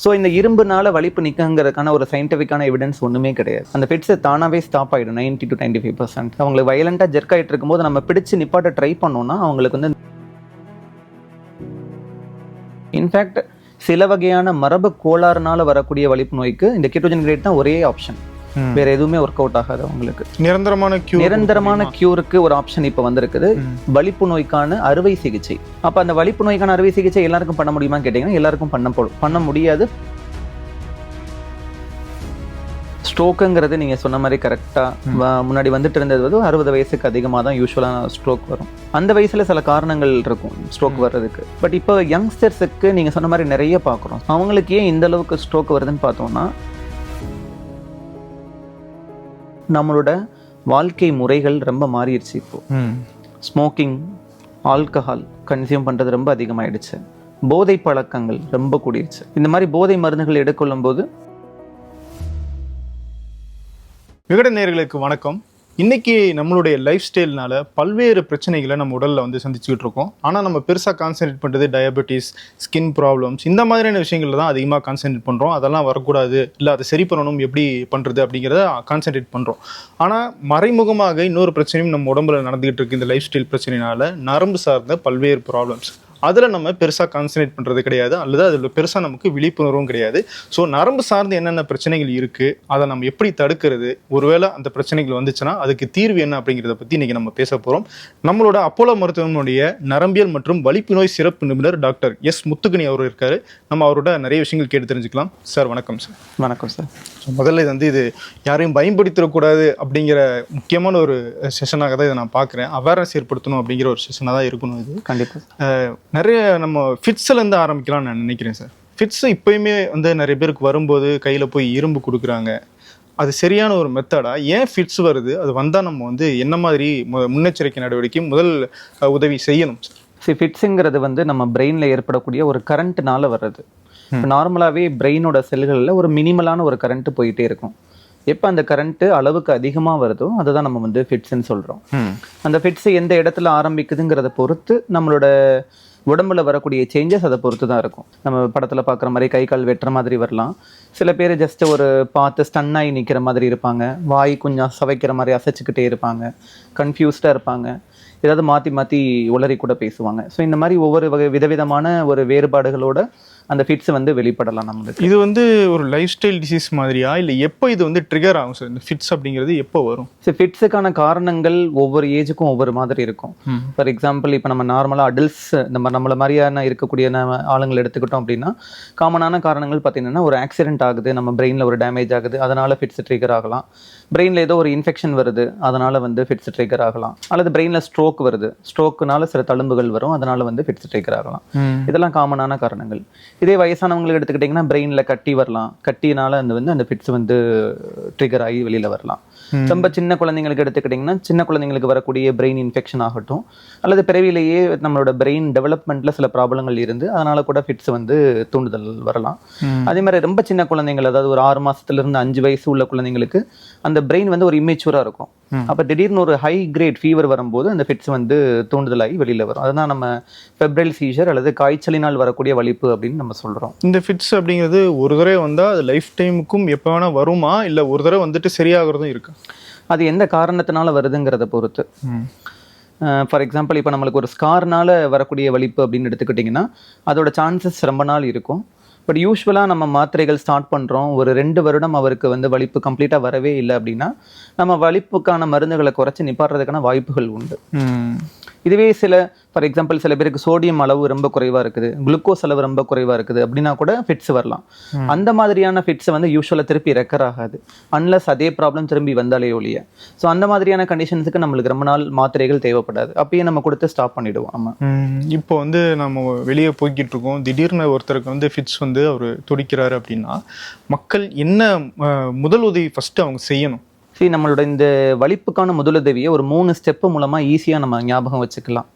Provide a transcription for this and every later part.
So இந்த இரும்புனால வலிப்பு நிற்குங்கிறதுக்கான ஒரு சயின்டிஃபிக்கான எவிடன்ஸ் ஒன்றுமே கிடையாது. அந்த ஃபிட்ஸை தானாகவே ஸ்டாப் ஆகிடும் 90 to 95%. அவங்களுக்கு வயலண்ட்டாக ஜெர்க் ஆகிட்டு இருக்கும்போது நம்ம பிடிச்சு நிப்பாட்ட ட்ரை பண்ணோம்னா அவங்களுக்கு வந்து இன்ஃபேக்ட் சில வகையான மரபு கோளாறுனால வரக்கூடிய வலிப்பு நோய்க்கு இந்த கெட்டோஜன் கிரேட் தான் ஒரே ஆப்ஷன். வேற எதுவுமே ஒர்க் அவுட் ஆகாது அவங்களுக்கு. நிரந்தரமான கியூருக்கு ஒரு ஆப்ஷன் இப்போ வந்திருக்குது, வலிப்பு நோய்க்கான அறுவை சிகிச்சை. அப்போ அந்த வலிப்பு நோய்க்கான அறுவை சிகிச்சை எல்லாருக்கும் பண்ண முடியுமான்னு கேட்டீங்கன்னா எல்லாருக்கும் பண்ண முடியாது. ஸ்ட்ரோக்குங்கிறது நீங்கள் சொன்ன மாதிரி கரெக்டாக முன்னாடி வந்துட்டு இருந்தது 60 வயசுக்கு அதிகமாக தான் யூஸ்வலாக ஸ்ட்ரோக் வரும். அந்த வயசில் சில காரணங்கள் இருக்கும் ஸ்ட்ரோக் வர்றதுக்கு. பட் இப்போ யங்ஸ்டர்ஸுக்கு நீங்கள் சொன்ன மாதிரி நிறைய பார்க்குறோம். அவங்களுக்கு ஏன் இந்த அளவுக்கு ஸ்ட்ரோக் வருதுன்னு பார்த்தோம்னா நம்மளோட வாழ்க்கை முறைகள் ரொம்ப மாறிடுச்சு. இப்போ ஸ்மோக்கிங், ஆல்கஹால் கன்சியூம் பண்ணுறது ரொம்ப அதிகமாகிடுச்சு. போதை பழக்கங்கள் ரொம்ப கூடிருச்சு. இந்த மாதிரி போதை மருந்துகள் எடுக்கொள்ளும் போது விகடன் நேயர்களுக்கு வணக்கம். இன்னைக்கு நம்மளுடைய லைஃப் ஸ்டைல்னால பல்வேறு பிரச்சனைகளை நம்ம உடலில் வந்து சந்திச்சுக்கிட்டு இருக்கோம். ஆனால் நம்ம பெருசாக கான்சென்ட்ரேட் பண்ணுறது டயபெட்டிஸ், ஸ்கின் ப்ராப்ளம்ஸ், இந்த மாதிரியான விஷயங்கள் தான் அதிகமாக கான்சென்ட்ரேட் பண்ணுறோம். அதெல்லாம் வரக்கூடாது, இல்லை அதை சரி பண்ணணும், எப்படி பண்ணுறது அப்படிங்கிறத கான்சென்ட்ரேட் பண்ணுறோம். ஆனால் மறைமுகமாக இன்னொரு பிரச்சனையும் நம்ம உடம்புல நடந்துகிட்டு இருக்கு. இந்த லைஃப் ஸ்டைல் பிரச்சனைனால நரம்பு சார்ந்த பல்வேறு ப்ராப்ளம்ஸ், அதில் நம்ம பெருசாக கான்சன்ட்ரேட் பண்ணுறது கிடையாது, அல்லது அதில் பெருசாக நமக்கு விழிப்புணர்வும் கிடையாது. ஸோ நரம்பு சார்ந்து என்னென்ன பிரச்சனைகள் இருக்குது, அதை நம்ம எப்படி தடுக்கிறது, ஒருவேளை அந்த பிரச்சனைகள் வந்துச்சுன்னா அதுக்கு தீர்வு என்ன அப்படிங்கிறத பற்றி இன்றைக்கி நம்ம பேச போகிறோம். நம்மளோட அப்போலோ மருத்துவமனையுடைய நரம்பியல் மற்றும் வலிப்பு நோய் சிறப்பு நிபுணர் டாக்டர் எஸ் முத்துக்கனி அவர் இருக்கார். நம்ம அவரோட நிறைய விஷயங்கள் கேட்டு தெரிஞ்சுக்கலாம். சார் வணக்கம். சார் வணக்கம். சார் முதல்ல இது யாரையும் பயன்படுத்திடக்கூடாது அப்படிங்கிற முக்கியமான ஒரு செஷனாக தான் இதை நான் பார்க்குறேன். அவேர்னஸ் ஏற்படுத்தணும் அப்படிங்கிற ஒரு செஷனாக தான் இருக்கணும் இது. கண்டிப்பாக நிறைய நம்ம ஃபிட்ஸ்லேருந்து ஆரம்பிக்கலாம்னு நான் நினைக்கிறேன். சார் ஃபிட்ஸ் இப்போயுமே வந்து நிறைய பேருக்கு வரும்போது கையில் போய் இரும்பு கொடுக்குறாங்க. அது சரியான ஒரு மெத்தடா? ஏன் ஃபிட்ஸ் வருது? அது வந்தால் நம்ம வந்து என்ன மாதிரி முன்னெச்சரிக்கை நடவடிக்கை, முதல் உதவி செய்யணும்? சார் ஃபிட்ஸுங்கிறது வந்து நம்ம பிரெயினில் ஏற்படக்கூடிய ஒரு கரண்ட்னால வர்றது. நார்மலாகவே பிரெயினோட செல்களில் ஒரு மினிமலான ஒரு கரண்ட் போயிட்டே இருக்கும். எப்போ அந்த கரண்ட்டு அளவுக்கு அதிகமாக வருதோ அதுதான் நம்ம வந்து ஃபிட்ஸ்ன்னு சொல்கிறோம். அந்த ஃபிட்ஸ் எந்த இடத்துல ஆரம்பிக்குதுங்கிறத பொறுத்து நம்மளோட உடம்புல வரக்கூடிய சேஞ்சஸ் அதை பொறுத்து தான் இருக்கும். நம்ம படத்தில் பார்க்குற மாதிரி கை கால் வெட்டுற மாதிரி வரலாம். சில பேர் ஜஸ்ட் ஒரு பார்த்து ஸ்டன்னாகி நிற்கிற மாதிரி இருப்பாங்க, வாய் கொஞ்சம் சவைக்கிற மாதிரி அசைச்சிக்கிட்டே இருப்பாங்க, கன்ஃபியூஸ்டாக இருப்பாங்க, ஏதாவது மாற்றி மாற்றி உளறி கூட பேசுவாங்க. ஸோ இந்த மாதிரி ஒவ்வொரு வகை விதவிதமான ஒரு வேறுபாடுகளோட அந்த ஃபிட்ஸ் வந்து வெளிப்படலாம் நம்மளுக்கு. இது வந்து ஒரு லைஃப் ஸ்டைல் டிசீஸ் மாதிரியா, இல்லை எப்போ இது வந்து ட்ரிகர் ஆகும் சார்? இந்த ஃபிட்ஸ் அப்படிங்கிறது எப்போ வரும்? ஸோ ஃபிட்ஸுக்கான காரணங்கள் ஒவ்வொரு ஏஜுக்கும் ஒவ்வொரு மாதிரி இருக்கும். ஃபார் எக்ஸாம்பிள் இப்போ நம்ம நார்மலாக அடல்ட்ஸ் நம்மளை மாதிரியான இருக்கக்கூடிய ஆளுங்களை எடுத்துக்கிட்டோம் அப்படின்னா காமனான காரணங்கள் பார்த்தீங்கன்னா ஒரு ஆக்சிடென்ட் ஆகுது, நம்ம பிரெயினில் ஒரு டேமேஜ் ஆகுது, அதனால் ஃபிட்ஸ் ட்ரிகர் ஆகலாம். பிரெயினில் ஏதோ ஒரு இன்ஃபெக்ஷன் வருது, அதனால் வந்து ஃபிட்ஸ் ட்ரிகர் ஆகலாம். அல்லது பிரெயினில் ஸ்ட்ரோக் வருது, ஸ்ட்ரோக்குனால சில தழும்புகள் வரும், அதனால் வந்து ஃபிட்ஸ் ட்ரிகர் ஆகலாம். இதெல்லாம் காமனான காரணங்கள். இதே வயசானவங்களுக்கு எடுத்துக்கிட்டிங்கன்னா பிரெயினில் கட்டி வரலாம், கட்டினால அந்த ஃபிட்ஸ் வந்து ட்ரிகர் ஆகி வெளியில் வரலாம். ரொம்ப சின்ன குழந்தைங்களுக்கு எடுத்துக்கிட்டிங்கன்னா சின்ன குழந்தைங்களுக்கு வரக்கூடிய பிரெயின் இன்ஃபெக்ஷன் ஆகட்டும், அல்லது பிறவிலேயே நம்மளோட பிரெயின் டெவலப்மெண்ட்டில் சில ப்ராப்ளங்கள் இருந்து அதனால கூட ஃபிட்ஸ் வந்து தூண்டுதல் வரலாம். அதே மாதிரி ரொம்ப சின்ன குழந்தைங்கள், அதாவது ஒரு 6 மாதத்துலேருந்து 5 வயசு உள்ள குழந்தைங்களுக்கு அந்த பிரெயின் வந்து ஒரு இம்மெச்சூராக இருக்கும். அப்போ திடீர்னு ஒரு ஹை கிரேட் ஃபீவர் வரும்போது அந்த ஃபிட்ஸ் வந்து தூண்டுதலாகி வெளியில் வரும். அதுதான் நம்ம ஃபெப்ரைல் சீஷர் அல்லது காய்ச்சலினால் வரக்கூடிய வலிப்பு அப்படின்னு நம்ம சொல்கிறோம். இந்த ஃபிட்ஸ் அப்படிங்கிறது ஒரு தடவை வந்தால் அது லைஃப் டைமுக்கும் எப்போ வேணால் வருமா, இல்லை ஒரு தடவை வந்துட்டு சரியாகிறதும் இருக்கு? அது எந்த காரணத்தினால வருதுங்கிறத பொறுத்து. ஃபார் எக்ஸாம்பிள் இப்போ நம்மளுக்கு ஒரு ஸ்கார்னால வரக்கூடிய வலிப்பு அப்படின்னு எடுத்துக்கிட்டிங்கன்னா அதோட சான்சஸ் ரொம்ப நாள் இருக்கும். பட் யூஸ்வலாக நம்ம மாத்திரைகள் ஸ்டார்ட் பண்ணுறோம், ஒரு 2 வருடம் அவருக்கு வந்து வலிப்பு கம்ப்ளீட்டாக வரவே இல்லை அப்படின்னா நம்ம வலிப்புக்கான மருந்துகளை குறைச்சி நிப்பாடுறதுக்கான வாய்ப்புகள் உண்டு. இதுவே ஃபார் எக்ஸாம்பிள் சில பேருக்கு சோடியம் அளவு ரொம்ப குறைவாக இருக்குது, குளுக்கோஸ் அளவு ரொம்ப குறைவாக இருக்குது அப்படின்னா கூட ஃபிட்ஸ் வரலாம். அந்த மாதிரியான ஃபிட்ஸை வந்து யூஸ்வலாக திருப்பி ரெக்கர் ஆகாது அன்லஸ் அதே ப்ராப்ளம் திரும்பி வந்தாலே ஒழிய. ஸோ அந்த மாதிரியான கண்டிஷன்ஸுக்கு நம்மளுக்கு ரொம்ப நாள் மாத்திரைகள் தேவைப்படாது, அப்பயே நம்ம கொடுத்து ஸ்டாப் பண்ணிவிடுவோம். ஆமாம். இப்போ வந்து நம்ம வெளியே போய்கிட்டு இருக்கோம், திடீர்னு ஒருத்தருக்கு வந்து ஃபிட்ஸ் வந்து அவர் துடிக்கிறாரு அப்படின்னா மக்கள் என்ன முதல் உதவி ஃபஸ்ட்டு அவங்க செய்யணும்? சரி, நம்மளோட இந்த வலிப்புக்கான முதலுதவியை ஒரு 3 ஸ்டெப்பு மூலமாக ஈஸியாக நம்ம ஞாபகம் வச்சுக்கலாம்.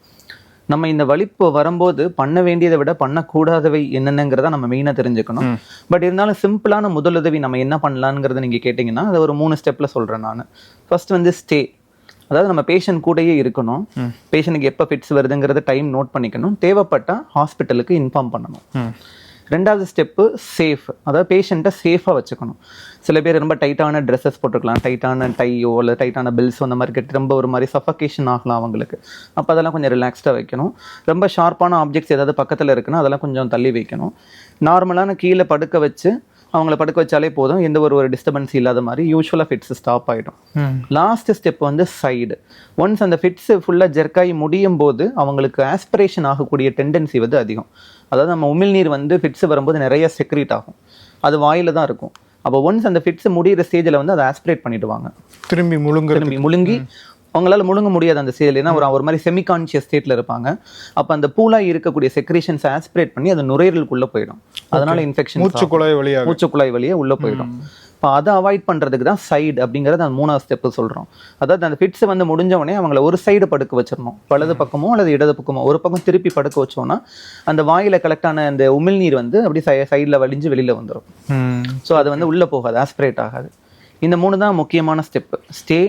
நம்ம இந்த வலிப்பு வரும்போது பண்ண வேண்டியதை விட பண்ணக்கூடாதவை என்னென்னங்கிறத நம்ம மெயினாக தெரிஞ்சுக்கணும். பட் இருந்தாலும் சிம்பிளான முதலுதவி நம்ம என்ன பண்ணலாங்கிறத நீங்கள் கேட்டிங்கன்னா அதை ஒரு 3 ஸ்டெப்பில் சொல்கிறேன் நான். ஃபர்ஸ்ட் வந்து ஸ்டே, அதாவது நம்ம பேஷண்ட் கூடயே இருக்கணும். பேஷண்ட்டுக்கு எப்போ ஃபிட்ஸ் வருதுங்கிறத டைம் நோட் பண்ணிக்கணும், தேவைப்பட்டால் ஹாஸ்பிட்டலுக்கு இன்ஃபார்ம் பண்ணணும். ரெண்டாவது ஸ்டெப்பு சேஃப், அதாவது பேஷண்ட்டை சேஃபாக வச்சுக்கணும். சில பேர் ரொம்ப டைட்டான ட்ரெஸ்ஸஸ் போட்டுக்கலாம், டைட்டான டையோ இல்லை டைட்டான பெல்ஸோ அந்த மாதிரி கட்டி ரொம்ப ஒரு மாதிரி சஃபகேஷன் ஆகலாம் அவங்களுக்கு. அப்போ அதெல்லாம் கொஞ்சம் ரிலாக்ஸ்டாக வைக்கணும். ரொம்ப ஷார்ப்பான ஆப்ஜெக்ட்ஸ் ஏதாவது பக்கத்தில் இருக்குன்னா அதெல்லாம் கொஞ்சம் தள்ளி வைக்கணும். நார்மலான கீழே படுக்க வச்சு அவங்கள படுக்க வச்சாலே போதும், எந்த ஒரு டிஸ்டர்பன்ஸ் இல்லாத மாதிரி யூஸ்வலாக ஃபிட்ஸ் ஸ்டாப் ஆகிடும். லாஸ்ட் ஸ்டெப் வந்து சைடு. ஒன்ஸ் அந்த ஃபிட்ஸ் ஃபுல்லாக ஜெர்க்காகி முடியும் போது அவங்களுக்கு ஆஸ்பிரேஷன் ஆகக்கூடிய டெண்டன்சி வந்து அதிகம். அதாவது நம்ம உமிழ்நீர் வந்து ஃபிட்ஸ் வரும்போது நிறைய செக்ரீட் ஆகும், அது வாயில தான் இருக்கும். அப்போ ஒன்ஸ் அந்த ஃபிட்ஸ் முடிகிற ஸ்டேஜில் வந்து அதை ஆஸ்பிரேட் பண்ணிடுவாங்க, திரும்பி முழுங்கி அவங்களால முழுங்க முடியாது அந்த ஸ்டேஜில். ஏன்னா ஒரு மாதிரி செமி கான்சியஸ் ஸ்டேட்டில் இருப்பாங்க. அப்போ அந்த பூலாக இருக்கக்கூடிய செக்ரேஷன்ஸ் ஆஸ்பிரேட் பண்ணி அது நுரையீரலுக்குள்ளே போயிடும். அதனால இன்ஃபெக்ஷன் மூச்சுக்குழாய் வழியாக உள்ளே போயிடும். இப்போ அதை அவாய்ட் பண்ணுறதுக்கு தான் சைடு அப்படிங்கிறது அந்த 3வது ஸ்டெப்பு சொல்கிறோம். அதாவது அந்த ஃபிட்ஸ் வந்து முடிஞ்ச உடனே அவங்கள ஒரு சைடு படுக்க வச்சிடணும், வலது பக்கமோ அல்லது இடது பக்கமோ. ஒரு பக்கம் திருப்பி படுக்க வச்சோம்னா அந்த வாயில் கலெக்ட் ஆன அந்த உமிழ்நீர் வந்து அப்படி சைடில் வலிஞ்சு வெளியில் வந்துடும். ஸோ அது வந்து உள்ளே போகாது, ஆஸ்பிரேட் ஆகாது. இந்த 3 தான் முக்கியமான step, stay,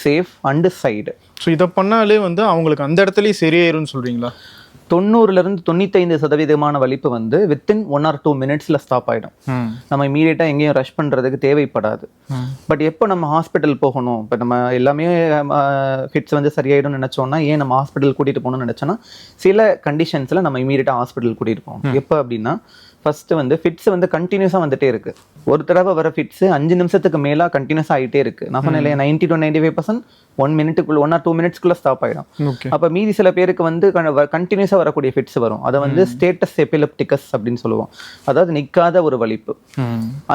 safe and side. So இதை பண்ணாலே வந்து அவங்களுக்கு அந்த இடத்துலயே சரியாயிரும்னு சொல்றீங்களா? 90% to 95% வலிப்பு வந்து வித்தின் 1 or 2 minutes ஸ்டாப் ஆகிடும். நம்ம இமீடியட்டாக எங்கேயும் ரஷ் பண்ணுறதுக்கு தேவைப்படாது. பட் எப்போ நம்ம ஹாஸ்பிட்டல் போகணும், இப்போ நம்ம எல்லாமே ஃபிட்ஸ் வந்து சரியாயிடும்னு நினச்சோன்னா ஏன் நம்ம ஹாஸ்பிட்டல் கூட்டிகிட்டு போகணும்னு நினச்சோன்னா சில கண்டிஷன்ஸில் நம்ம இமீடியட்டாக ஹாஸ்பிட்டல் கூட்டிகிட்டு போகணும். எப்போ அப்படின்னா ஃபர்ஸ்ட் வந்து ஃபிட்ஸ் வந்து கண்டினியூஸாக வந்துட்டே இருக்கு. ஒரு தடவை வர ஃபிட்ஸ் 5 நிமிஷத்துக்கு மேலே கண்டினியூஸாக ஆகிட்டே இருக்கு. நான் சொன்னேன் இல்லையா, 90 to 95% 1 minute-குள்ள 1 or 2 minutes-குள்ள ஸ்டாப் ஆகிடும். அப்போ மீதி சில பேருக்கு வந்து கண்டினியூஸாக வரக்கூடிய ஃபிட்ஸ் வரும். அதை வந்து ஸ்டேட்டஸ் எபிலெப்டிகஸ் அப்படின்னு சொல்லுவோம். அதாவது நிற்காத ஒரு வலிப்பு.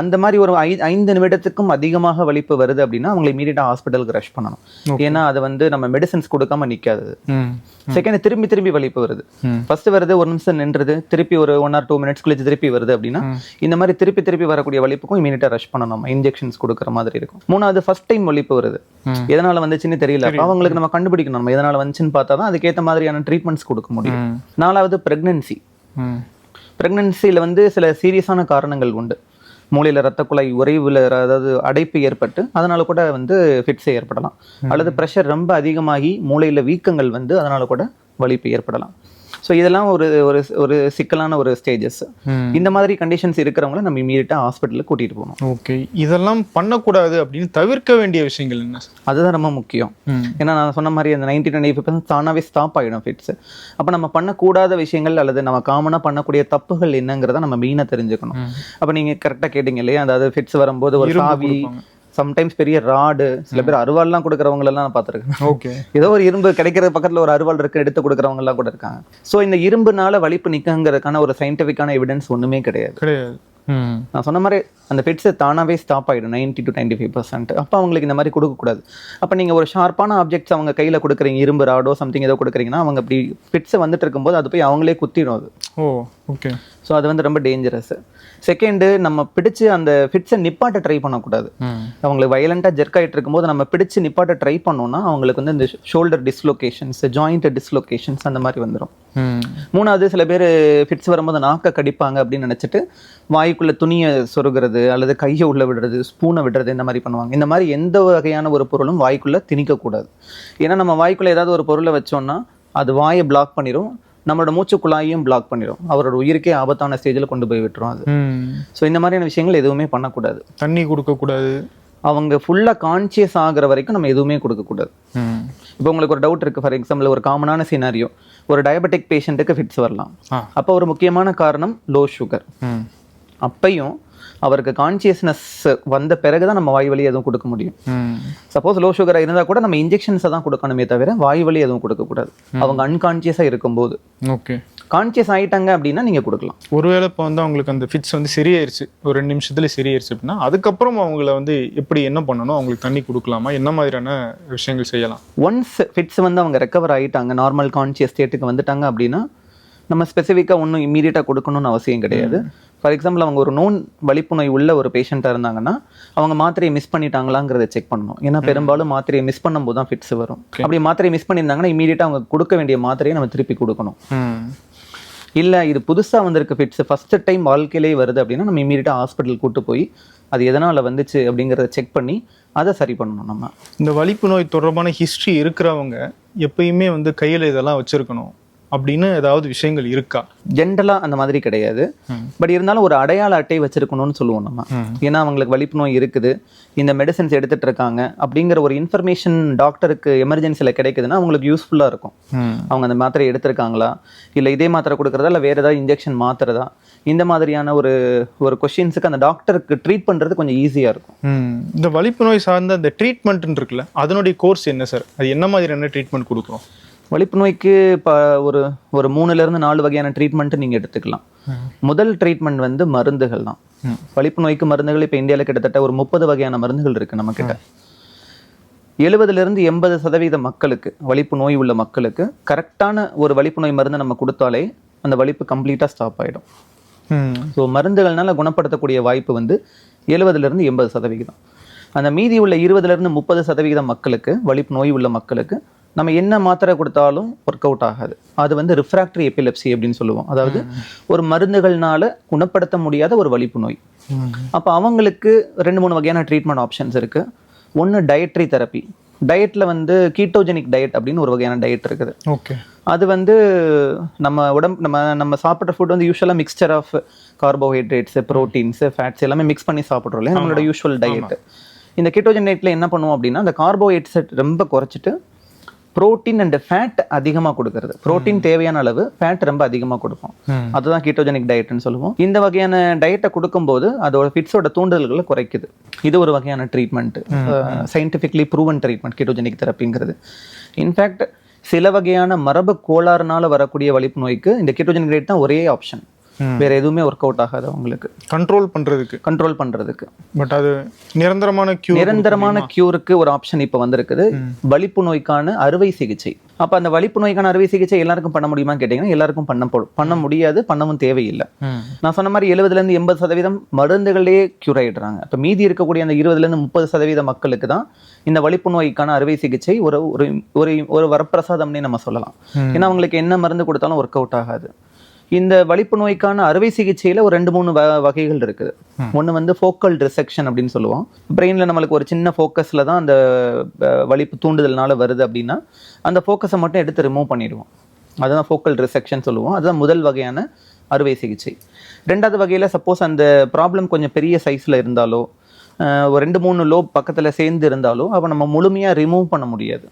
அந்த மாதிரி ஒரு 5 நிமிடத்துக்கும் அதிகமாக வலிப்பு வருது அப்படின்னா அவங்களை இமீடியட்டாக ஹாஸ்பிட்டலுக்கு ரஷ் பண்ணணும். ஏன்னா அதை வந்து நம்ம மெடிசன்ஸ் கொடுக்காம நிற்காது. செகண்ட், திரும்பி வலிப்பு வருது. ஃபர்ஸ்ட் வருது, 1 நிமிஷம் நின்றுது, திருப்பி ஒரு 1 or 2 minutes கழிச்சு திருப்பி வருது அப்படின்னா இந்த மாதிரி திருப்பி வரக்கூடிய வலிப்புக்கும் இமீடியட்டா ரஷ் பண்ணணும், இன்ஜெக்ஷன்ஸ் கொடுக்குற மாதிரி இருக்கும். 3வது, ஃபர்ஸ்ட் டைம் வலிப்பு வருது, எதனால வந்துச்சுன்னு தெரியல, அவங்களுக்கு நம்ம கண்டுபிடிக்கணும், நம்ம எதனால வந்துச்சுன்னு பார்த்தா தான் அதுக்கேற்ற மாதிரியான ட்ரீட்மெண்ட்ஸ் கொடுக்க முடியும். 4வது, பிரெக்னன்சி. பிரெக்னன்சியில் வந்து சில சீரியஸான காரணங்கள் உண்டு. மூளையில் ரத்த குழாய் உறைவில் அதாவது அடைப்பு ஏற்பட்டு அதனால கூட வந்து ஃபிட்ஸ் ஏற்படலாம். அல்லது ப்ரெஷர் ரொம்ப அதிகமாகி மூளையில் வீக்கங்கள் வந்து அதனால கூட வலிப்பு ஏற்படலாம். ஸோ இதெல்லாம் ஒரு சிக்கலான ஒரு ஸ்டேஜஸ். இந்த மாதிரி கண்டிஷன்ஸ் இருக்கிறவங்கள நம்ம இமீடியட்டாக ஹாஸ்பிட்டலுக்கு கூட்டிகிட்டு போகணும். ஓகே, இதெல்லாம் பண்ணக்கூடாது அப்படின்னு தவிர்க்க வேண்டிய விஷயங்கள் என்ன? அதுதான் ரொம்ப முக்கியம். ஏன்னா நான் சொன்ன மாதிரி அந்த 90 to 95% தானாகவே ஸ்டாப் ஆகிடும் ஃபிட்ஸ். அப்போ நம்ம பண்ணக்கூடாத விஷயங்கள் அல்லது நம்ம காமனாக பண்ணக்கூடிய தப்புகள் என்னங்கிறத நம்ம மெயினாக தெரிஞ்சுக்கணும். அப்போ நீங்கள் கரெக்டாக கேட்டீங்க இல்லையா, அதாவது ஃபிட்ஸ் வரும்போது ஒரு சாவி, சம்டைம்ஸ் பெரிய ராடு, சில பேர் அருவாள்லாம் கொடுக்குறவங்களெல்லாம் நான் பார்த்துருக்கேன். ஓகே, ஏதோ ஒரு இரும்பு கிடைக்கிற பக்கத்தில் ஒரு அருவாள் இருக்கு எடுத்து கொடுக்குறவங்கலாம் கூட இருக்காங்க. ஸோ இந்த இரும்புனால வலிப்பு நிற்குங்கிறதுக்கான ஒரு சயின்டிஃபிக்கான எவிடன்ஸ் ஒன்றுமே கிடையாது. நான் சொன்ன மாதிரி அந்த ஃபிட்ஸ் தானாகவே ஸ்டாப் ஆகிடும் 90 to 95%. அப்போ அவங்களுக்கு இந்த மாதிரி கொடுக்கக்கூடாது. அப்போ நீங்கள் ஒரு ஷார்ப்பான ஆப்ஜெக்ட்ஸ் அவங்க கையில் கொடுக்குறீங்க, இரும்பு ராடோ சம்திங் ஏதோ கொடுக்குறீங்கன்னா அவங்க அப்படி ஃபிட்ஸ் வந்துட்டு இருக்கும்போது அது போய் அவங்களே குத்திடும் அது. ஓகே. ஸோ அது வந்து ரொம்ப டேஞ்சரஸ். செகண்டு, நம்ம பிடிச்சு அந்த ஃபிட்ஸை நிப்பாட்ட ட்ரை பண்ணக்கூடாது. அவங்களுக்கு வயலண்டாக ஜெர்க் ஆகிட்டு இருக்கும்போது நம்ம பிடிச்சு நிப்பாட்ட ட்ரை பண்ணோம்னா அவங்களுக்கு வந்து இந்த ஷோல்டர் டிஸ்லொகேஷன்ஸ், ஜாயிண்ட் டிஸ்லொகேஷன்ஸ் அந்த மாதிரி வந்துடும். 3வது, சில பேர் ஃபிட்ஸ் வரும்போது நாக்க கடிப்பாங்க அப்படின்னு நினச்சிட்டு வாய்க்குள்ளே துணியை சொருகிறது அல்லது கையை உள்ள விடுறது, ஸ்பூனை விடுறது, இந்த மாதிரி பண்ணுவாங்க. இந்த மாதிரி எந்த வகையான ஒரு பொருளும் வாய்க்குள்ளே திணிக்கக்கூடாது. ஏன்னா நம்ம வாய்க்குள்ளே ஏதாவது ஒரு பொருளை வச்சோம்னா அது வாயை பிளாக் பண்ணிடும், நம்மளோட மூச்சுக்குழாயும் பிளாக் பண்ணிடும், அவரோட உயிருக்கே ஆபத்தான ஸ்டேஜில் கொண்டு போய் விட்டுரும் அது. ஸோ இந்த மாதிரியான விஷயங்கள் எதுவுமே பண்ணக்கூடாது. தண்ணி கொடுக்கக்கூடாது, அவங்க ஃபுல்லாக கான்சியஸ் ஆகிற வரைக்கும் நம்ம எதுவுமே கொடுக்கக்கூடாது. இப்போ உங்களுக்கு ஒரு டவுட் இருக்குது, ஃபார் எக்ஸாம்பிள் ஒரு காமனான சினாரியோ, ஒரு டயபெட்டிக் பேஷண்ட்டுக்கு ஃபிட்ஸ் வரலாம். அப்போ ஒரு முக்கியமான காரணம் லோ சுகர். அப்பையும் அவருக்கு கான்சியஸ்னஸ் வந்த பிறகுதான் நம்ம வாய் வலி எதுவும் கொடுக்க முடியும். சப்போஸ் லோ சுகராக இருந்தால் கூட நம்ம இன்ஜெக்ஷன்ஸை தான் கொடுக்கணுமே தவிர வாய் வலி எதுவும் கொடுக்கக்கூடாது அவங்க அன்கான்சியஸாக இருக்கும்போது. ஓகே, கான்சியஸ் ஆகிட்டாங்க அப்படின்னா நீங்கள் கொடுக்கலாம். ஒருவேளை இப்போ வந்து அவங்களுக்கு அந்த ஃபிட்ஸ் வந்து சரியாயிருச்சு, ஒரு 2 நிமிஷத்துல சரியாயிருச்சு அப்படின்னா அதுக்கப்புறம் அவங்கள வந்து எப்படி என்ன பண்ணணும், அவங்களுக்கு தண்ணி கொடுக்கலாமா, என்ன மாதிரியான விஷயங்கள் செய்யலாம்? ஒன்ஸ் ஃபிட்ஸ் வந்து அவங்க ரெக்கவர் ஆகிட்டாங்க, நார்மல் கான்சியஸ் ஸ்டேட்டுக்கு வந்துட்டாங்க அப்படின்னா நம்ம ஸ்பெசிஃபிக்காக ஒன்றும் இம்மீடியட்டாக கொடுக்கணும்னு அவசியம் கிடையாது. ஃபார் எக்ஸாம்பிள் அவங்க ஒரு நோன் வலிப்பு நோய் உள்ள ஒரு பேஷண்ட்டாக இருந்தாங்கன்னா அவங்க மாத்திரையை மிஸ் பண்ணிட்டாங்களாங்கிறத செக் பண்ணணும். ஏன்னா பெரும்பாலும் மாத்திரையை மிஸ் பண்ணும்போது தான் ஃபிட்ஸ் வரும். அப்படி மாத்திரையை மிஸ் பண்ணியிருந்தாங்கன்னா இமீடியட்டாக அவங்க கொடுக்க வேண்டிய மாத்திரையை நம்ம திருப்பி கொடுக்கணும். இல்லை இது புதுசாக வந்திருக்கு ஃபிட்ஸ், ஃபஸ்ட்டு டைம் வாழ்க்கையிலேயே வருது அப்படின்னா நம்ம இமீடியட்டாக ஹாஸ்பிட்டல் கூட்டு போய் அது எதனால் வந்துச்சு அப்படிங்கிறத செக் பண்ணி அதை சரி பண்ணணும். நம்ம இந்த வலிப்பு நோய் தொடர்பான ஹிஸ்ட்ரி இருக்கிறவங்க எப்பயுமே வந்து கையில் இதெல்லாம் வச்சுருக்கணும், அப்படின்னு ஏதாவது விஷயங்கள் இருக்கா? ஜென்ரலாக அந்த மாதிரி கிடையாது. பட் இருந்தாலும் ஒரு அடையாள அட்டை வச்சிருக்கணும்னு சொல்லுவோம் நம்ம. ஏன்னா அவங்களுக்கு வலிப்பு நோய் இருக்குது, இந்த மெடிசன்ஸ் எடுத்துட்டு இருக்காங்க அப்படிங்கிற ஒரு இன்ஃபர்மேஷன் டாக்டருக்கு எமர்ஜென்சியில் கிடைக்குதுன்னா அவங்களுக்கு யூஸ்ஃபுல்லாக இருக்கும். அவங்க அந்த மாத்திரை எடுத்திருக்காங்களா, இல்லை இதே மாத்திரை கொடுக்குறதா, இல்லை வேறு ஏதாவது இன்ஜெக்ஷன் மாத்திரதா, இந்த மாதிரியான ஒரு கொஸ்டின்ஸுக்கு அந்த டாக்டருக்கு ட்ரீட் பண்ணுறது கொஞ்சம் ஈஸியாக இருக்கும். இந்த வலிப்பு நோய் சார்ந்த அந்த ட்ரீட்மெண்ட்னு இருக்குல்ல, அதனுடைய கோர்ஸ் என்ன சார்? அது என்ன மாதிரியான ட்ரீட்மெண்ட் கொடுக்குறோம்? வலிப்பு நோய்க்கு இப்போ ஒரு 3 to 4 வகையான ட்ரீட்மெண்ட்டு நீங்கள் எடுத்துக்கலாம். முதல் ட்ரீட்மெண்ட் வந்து மருந்துகள் தான். வலிப்பு நோய்க்கு மருந்துகள் இப்போ இந்தியாவில் கிட்டத்தட்ட ஒரு 30 வகையான மருந்துகள் இருக்குது நம்மக்கிட்ட. 70 to 80% மக்களுக்கு, வலிப்பு நோய் உள்ள மக்களுக்கு கரெக்டான ஒரு வலிப்பு நோய் மருந்து நம்ம கொடுத்தாலே அந்த வலிப்பு கம்ப்ளீட்டாக ஸ்டாப் ஆகிடும். ஸோ மருந்துகள்னால குணப்படுத்தக்கூடிய வாய்ப்பு வந்து 70 to 80%. அந்த மீதி உள்ள 20 to 30% மக்களுக்கு, வலிப்பு நோய் உள்ள மக்களுக்கு நம்ம என்ன மாத்திரை கொடுத்தாலும் ஒர்க் அவுட் ஆகாது. அது வந்து ரிஃப்ராக்டரி எபிலெப்சி அப்படின்னு சொல்லுவோம். அதாவது ஒரு மருந்துகள்னால குணப்படுத்த முடியாத ஒரு வலிப்பு நோய். அப்போ அவங்களுக்கு 2-3 வகையான ட்ரீட்மெண்ட் ஆப்ஷன்ஸ் இருக்கு. ஒன்று டயட்ரி தெரப்பி. டயட்ல வந்து கீட்டோஜெனிக் டயட் அப்படின்னு ஒரு வகையான டயட் இருக்குது. ஓகே. அது வந்து நம்ம சாப்பிட்ற ஃபுட் வந்து யூஸ்வலாக mixture of carbohydrates, proteins, fats எல்லாமே மிக்ஸ் பண்ணி சாப்பிட்றோம் இல்லையா, நம்மளோட யூஸ்வல் டயட். இந்த கீட்டோஜன் டயட்ல என்ன பண்ணுவோம் அப்படின்னா, அந்த கார்போஹைட்ரேட்ஸை ரொம்ப குறைச்சிட்டு புரோட்டீன் அண்ட் ஃபேட் அதிகமாக கொடுக்கறது. புரோட்டீன் தேவையான அளவு, ஃபேட் ரொம்ப அதிகமாக கொடுப்போம். அதுதான் கீட்டோஜெனிக் டயட்னு சொல்லுவோம். இந்த வகையான டயட்டை கொடுக்கும்போது அதோட ஃபிட்ஸோட தூண்டுதல்களை குறைக்குது. இது ஒரு வகையான treatment, scientifically proven treatment ketogenic தெரப்பிங்கிறது. இன்ஃபேக்ட் சில வகையான மரபு கோளாறுனால வரக்கூடிய வலிப்பு நோய்க்கு இந்த கீட்டோஜெனிக் டயட் தான் ஒரே ஆப்ஷன். வேற எதுவுமே ஒர்க் அவுட் ஆகாது அவங்களுக்கு கண்ட்ரோல் பண்றதுக்கு. பட் அது நிரந்தரமான கியூருக்கு ஒரு ஆப்ஷன் இப்ப வந்திருக்குது, வலிப்பு நோய்க்கான அறுவை சிகிச்சை. அப்ப அந்த வலிப்பு நோய்க்கான அறுவை சிகிச்சை எல்லாருக்கும் பண்ண முடியுமான்னு கேட்டீங்கன்னா எல்லாருக்கும் பண்ண முடியாது, பண்ணவும் தேவையில்லை. நான் சொன்ன மாதிரி 70 to 80% மருந்துகளே கியூர் ஆயிடுறாங்க. இப்ப மீதி இருக்கக்கூடிய அந்த 20 to 30% மக்களுக்கு தான் இந்த வலிப்பு நோய்க்கான அறுவை சிகிச்சை ஒரு வரப்பிரசாதம்னே நம்ம சொல்லலாம். ஏன்னா அவங்களுக்கு என்ன மருந்து கொடுத்தாலும் ஒர்க் அவுட் ஆகாது. இந்த வலிப்பு நோய்க்கான அறுவை சிகிச்சையில ஒரு 2-3 வகைகள் இருக்குது. ஒன்று வந்து ஃபோக்கல் ரிசெக்ஷன் அப்படின்னு சொல்லுவோம். பிரெயின்ல நம்மளுக்கு ஒரு சின்ன ஃபோக்கஸ்ல தான் அந்த வலிப்பு தூண்டுதல்னால வருது அப்படின்னா அந்த ஃபோக்கஸை மட்டும் எடுத்து ரிமூவ் பண்ணிடுவோம். அதுதான் ஃபோக்கல் ரிசெக்ஷன் சொல்லுவோம். அதுதான் முதல் வகையான அறுவை சிகிச்சை. 2வது வகையில சப்போஸ் அந்த ப்ராப்ளம் கொஞ்சம் பெரிய சைஸ்ல இருந்தாலோ, ஒரு 2-3 லோப் பக்கத்துல சேர்ந்து இருந்தாலோ அப்போ நம்ம முழுமையா ரிமூவ் பண்ண முடியாது.